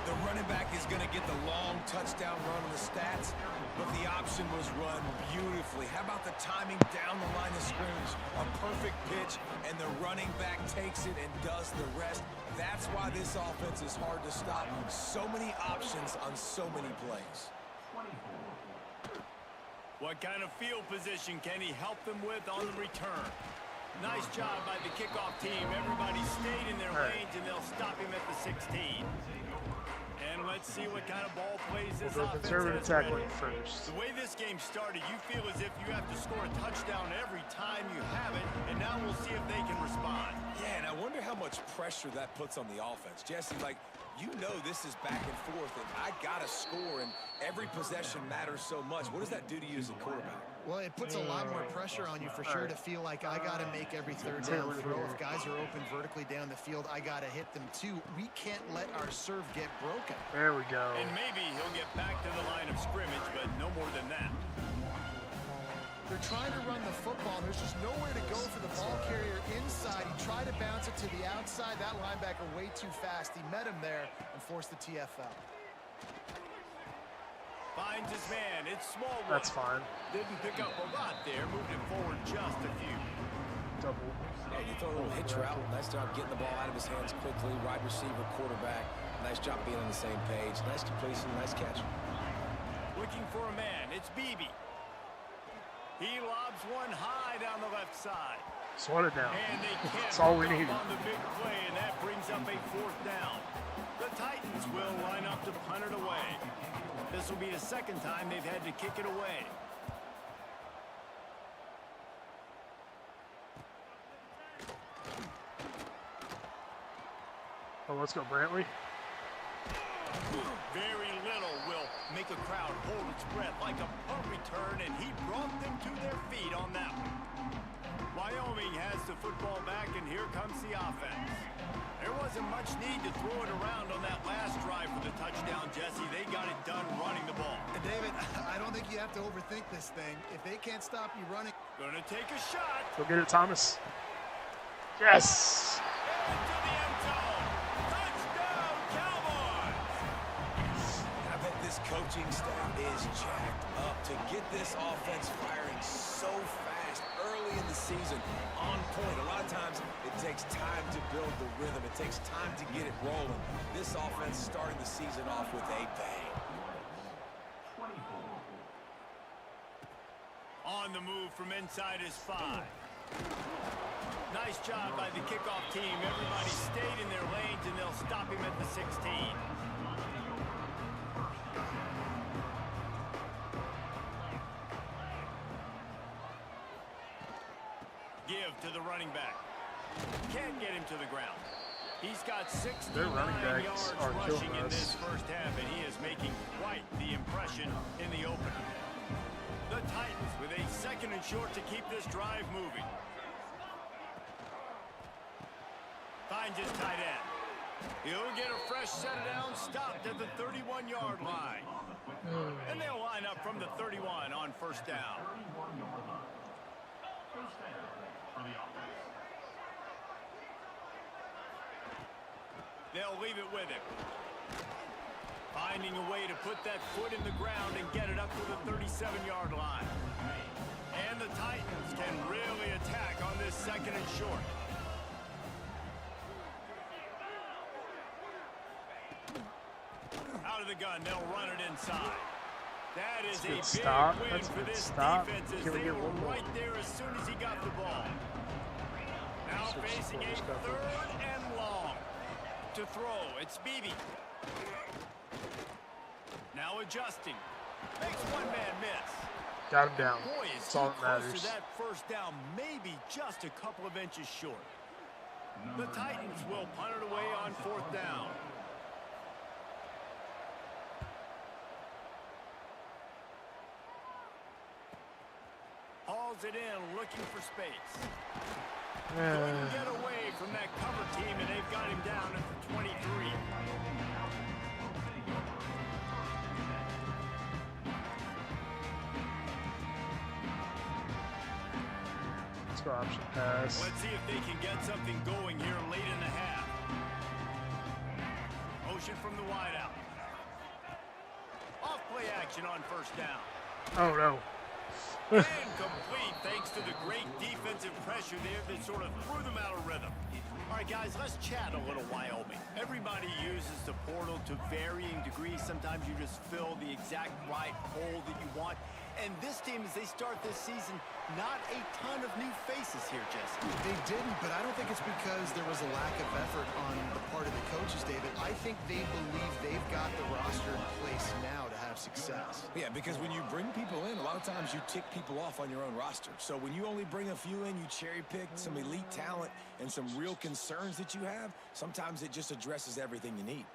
The running back is going to get the long touchdown run on the stats, but the option was run beautifully. How about the timing down the line of scrimmage? A perfect pitch, and the running back takes it and does the rest. That's why this offense is hard to stop. So many options on so many plays. What kind of field position can he help them with on the return? Nice job by the kickoff team. Everybody stayed in their lanes, and they'll stop him at the 16. And let's see what kind of ball plays this We'll go offense conservative has ready. tackling first. The way this game started, you feel as if you have to score a touchdown every time you have it, and now we'll see if they can respond. Yeah, and I wonder how much pressure that puts on the offense. Jesse, like, you know this is back and forth, and I got to score, and every possession matters so much. What does that do to you as a quarterback? Well, it puts a lot more pressure on you for sure to feel like I got to make every third down throw. If guys are open vertically down the field, I got to hit them too. We can't let our serve get broken. There we go. And maybe he'll get back to the line of scrimmage, but no more than that. They're trying to run the football. There's just nowhere to go for the ball carrier inside. He tried to bounce it to the outside. That linebacker way too fast. He met him there and forced the TFL. Finds his man. It's small. That's fine. Didn't pick up a lot there. Moved him forward just a few. Double. Yeah, you throw a little hitch route. Nice job getting the ball out of his hands quickly. Wide receiver, quarterback. Nice job being on the same page. Nice completion, nice catch. Looking for a man. It's Beebe. He lobs one high down the left side. Slow it down. And they can't That's all we hook need. up on the big play, and that brings up a 4th down. The Titans will line up to punt it away. This will be the second time they've had to kick it away. Oh, let's go, Brantley. Very little will make a crowd hold its breath like a punt return, and he brought them to their feet on that one. Wyoming has the football back, and here comes the offense. There wasn't much need to throw it around on that last drive for the touchdown, Jesse. They got it done running the ball. And David, I don't think you have to overthink this thing. If they can't stop you running. Gonna take a shot. Go get it, Thomas. Yes! Into the end zone. Touchdown, Cowboys! I bet this coaching staff is jacked up to get this offense firing so fast early in the season, on point. A lot of times it takes time to build the rhythm. It takes time to get it rolling. This offense starting the season off with a bang. On the move from inside his 5. Nice job by the kickoff team. Everybody stayed in their lanes, and they'll stop him at the 16. Give to the running back. Can't get him to the ground. He's got 69 yards rushing in this first half, and he is making quite the impression in the opener. The Titans with a 2nd and short to keep this drive moving. Finds his tight end. He'll get a fresh set down, stopped at the 31-yard line. And they'll line up from the 31 on 1st down. They'll leave it with him. Finding a way to put that foot in the ground and get it up to the 37-yard line. And the Titans can really attack on this 2nd and short. Out of the gun, they'll run it inside. That is a big win for this defense as they were right there as soon as he got the ball. Now facing a 3rd and long. To throw, it's Beebe. Now adjusting. Makes one man miss. Got him down. Boy, That's all that matters. Close to that first down, maybe just a couple of inches short. The Titans will punt it away on 4th down. Hauls it in, looking for space. Couldn't get away from that cover team, and they've got him down at the 23. Let's go option pass. Let's see if they can get something going here late in the half. Motion from the wideout. Off play action on 1st down. Oh no. Incomplete thanks to the great defensive pressure there that sort of threw them out of rhythm. All right, guys, let's chat a little Wyoming. Everybody uses the portal to varying degrees. Sometimes you just fill the exact right hole that you want. And this team, as they start this season, not a ton of new faces here, Jesse. They didn't, but I don't think it's because there was a lack of effort on the part of the coaches, David. I think they believe they've got the roster in place now to have success. Yeah, because when you bring people in, a lot of times you tick people off on your own roster. So when you only bring a few in, you cherry pick some elite talent and some real concerns that you have, sometimes it just addresses everything you need.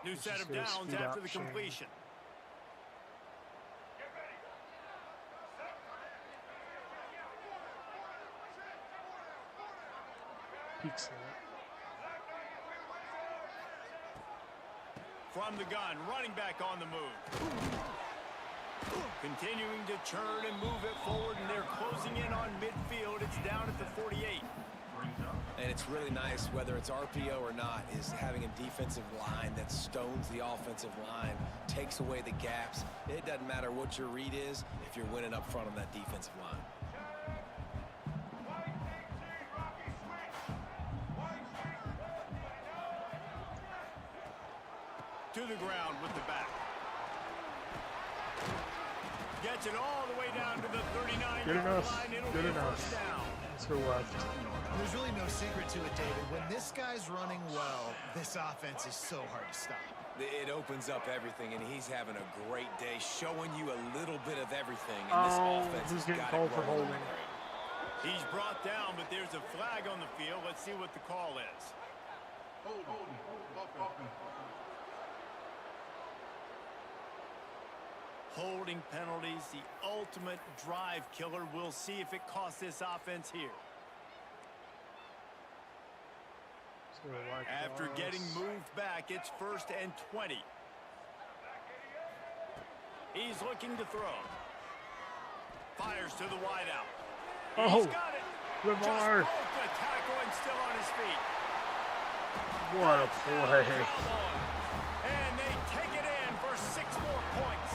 New set of downs after the completion. Peeks From the gun, running back on the move. Continuing to churn and move it forward, and they're closing in on midfield. It's down at the 48. And it's really nice, whether it's RPO or not, is having a defensive line that stones the offensive line, takes away the gaps. It doesn't matter what your read is if you're winning up front on that defensive line. To the ground with the back. Gets it all the way down to the 39-yard line. It'll be a first down. Let's go left. There's really no secret to it, David. When this guy's running well, this offense is so hard to stop. It opens up everything, and he's having a great day, showing you a little bit of everything. And this offense he's has getting got called it for rolling. holding. He's brought down, but there's a flag on the field. Let's see what the call is. Holding penalties, the ultimate drive killer. We'll see if it costs this offense here. After getting moved back, it's 1st and 20. He's looking to throw. Fires to the wideout. He's got it. Lamar. Just broke the tackle and still on his feet. What a play. And they take it in for 6 more points.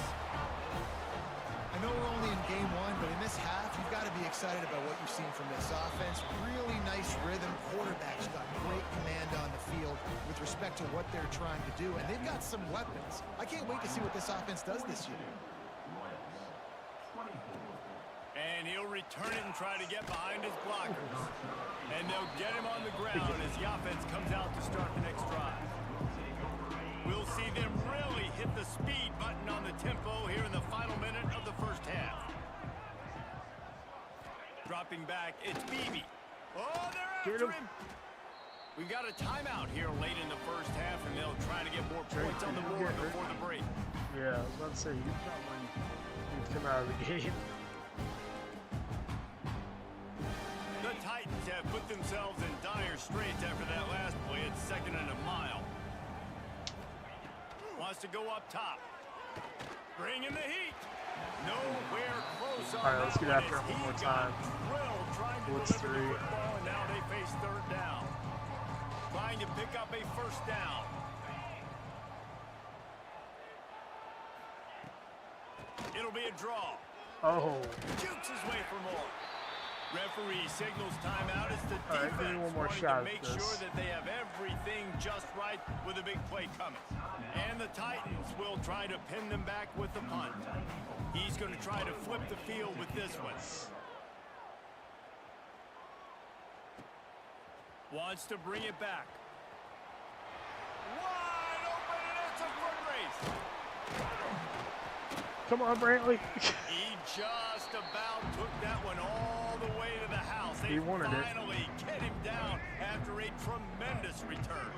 I know we're only in game 1, but in this half, you've got to be excited about what you've seen from this offense. Really nice rhythm. Quarterback's got great command on the field with respect to what they're trying to do, and they've got some weapons. I can't wait to see what this offense does this year. And he'll return it and try to get behind his blockers. And they'll get him on the ground as the offense comes out to start the next drive. We'll see them really hit the speed button on the tempo here in the final minute of the first half. Dropping back, it's Beebe. Oh, they're after him. We got a timeout here late in the first half, and they'll try to get more points on the board before the break. Yeah, I was about to say, you'd come out of the game. The Titans have put themselves in dire straits after that last play. It's 2nd and a mile. Wants to go up top. Bring in the heat. Nowhere close on All right, let's get after him he one more got time. drilled trying to Blitz deliver the 3. football, and now they face 3rd down. Trying to pick up a 1st down. It'll be a draw. Oh. Jukes his way for more. Referee signals timeout. It's the All right, give me defense one more wanting shot to at make this. sure that they have everything just right with a big play coming. And the Titans will try to pin them back with the punt. He's going to try to flip the field with this one. Wants to bring it back. Wide open, and it's a foot race. Come on, Brantley. He just about took that one all the way to the house. They finally get him down after a tremendous return.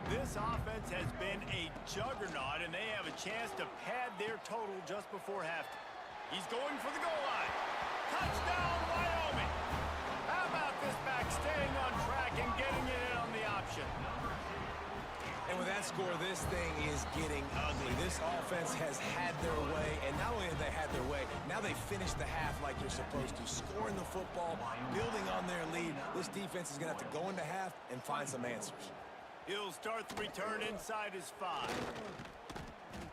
This offense has been a juggernaut, and they have a chance to pad their total just before halftime. He's going for the goal line. Touchdown, Wyoming. How about this back staying on track and getting it in on the option? And with that score, this thing is getting ugly. This offense has had their way, and not only have they had their way, now they finish the half like you're supposed to, scoring the football, building on their lead. This defense is going to have to go into half and find some answers. He'll start the return inside his 5.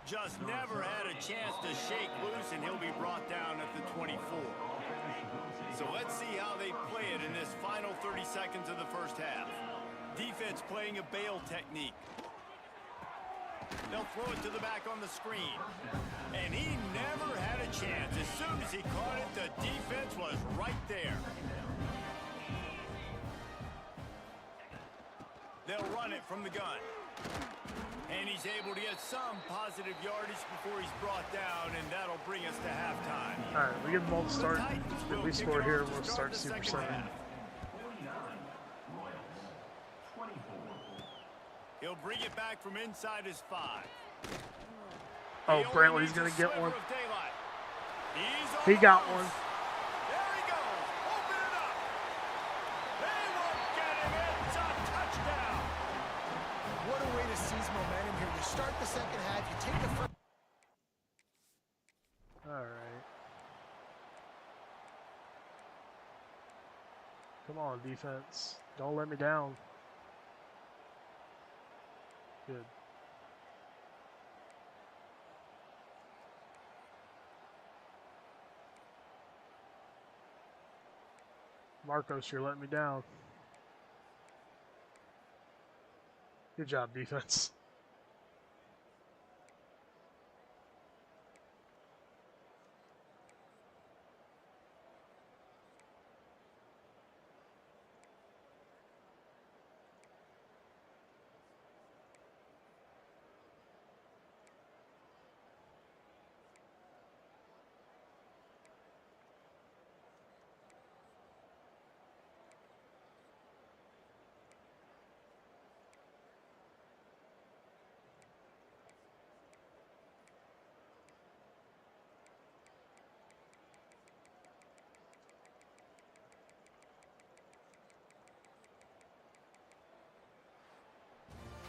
Just never had a chance to shake loose, and he'll be brought down at the 24. So let's see how they play it in this final 30 seconds of the first half. Defense playing a bail technique. They'll throw it to the back on the screen. And he never had a chance. As soon as he caught it, the defense was right there. They'll run it from the gun. And he's able to get some positive yardage before he's brought down, and that'll bring us to halftime. All right, we give them all the start. If we score here, we'll start Super 7. He'll bring it back from inside his 5. Oh, Brantley's going to get one. He got one. There he goes. Open it up. They won't get him. It's a touchdown. What a way to seize momentum here. You start the second half, you take the first. All right. Come on, defense. Don't let me down. Good. Marcos, you're letting me down. Good job, defense.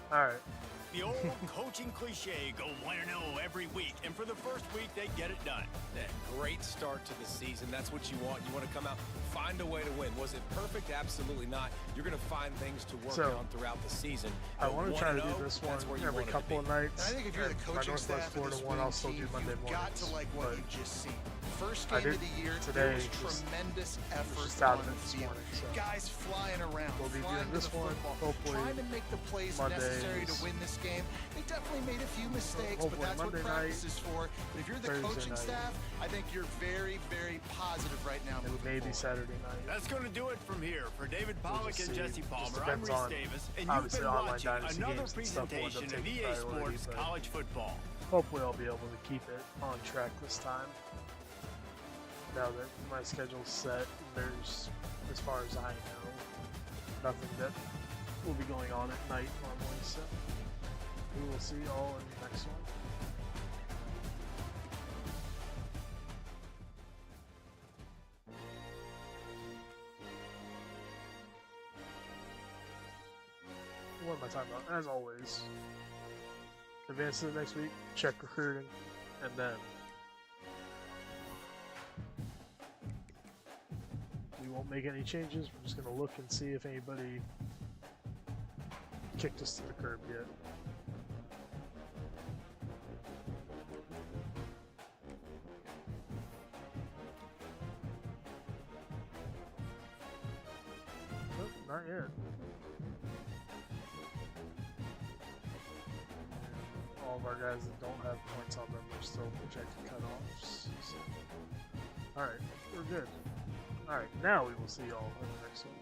All right. The old coaching cliche, go 1-0 every week. And for the first week, they get it done. Yeah, great start to the season. That's what you want. You want to come out, find a way to win. Was it perfect? Absolutely not. You're going to find things to work on throughout the season. I want to try to do this one every couple of nights. I think if you're the coaching staff of this winning team, you've got to like what you've just seen. First game of the year, there was tremendous effort on the field. Guys flying around, we'll be doing this one, hopefully trying to make the plays necessary to win this game. They definitely made a few mistakes, but that's what practice is for. But if you're the coaching staff, I think you're very, very positive right now. And maybe Saturday night. That's going to do it from here. For David Pollack and Jesse Palmer, I'm Reese Davis, and you've been watching another presentation of EA Sports College Football. Hopefully I'll be able to keep it on track this time. Now that my schedule's set, there's, as far as I know, nothing that will be going on at night normally, so we will see y'all in the next one. What am I talking about? As always, advance to the next week, check recruiting, and then we won't make any changes. We're just going to look and see if anybody kicked us to the curb yet. Nope, not yet. All of our guys that don't have points on them are still projected cutoffs. So. Alright, we're good. Alright, now we will see y'all in the next one.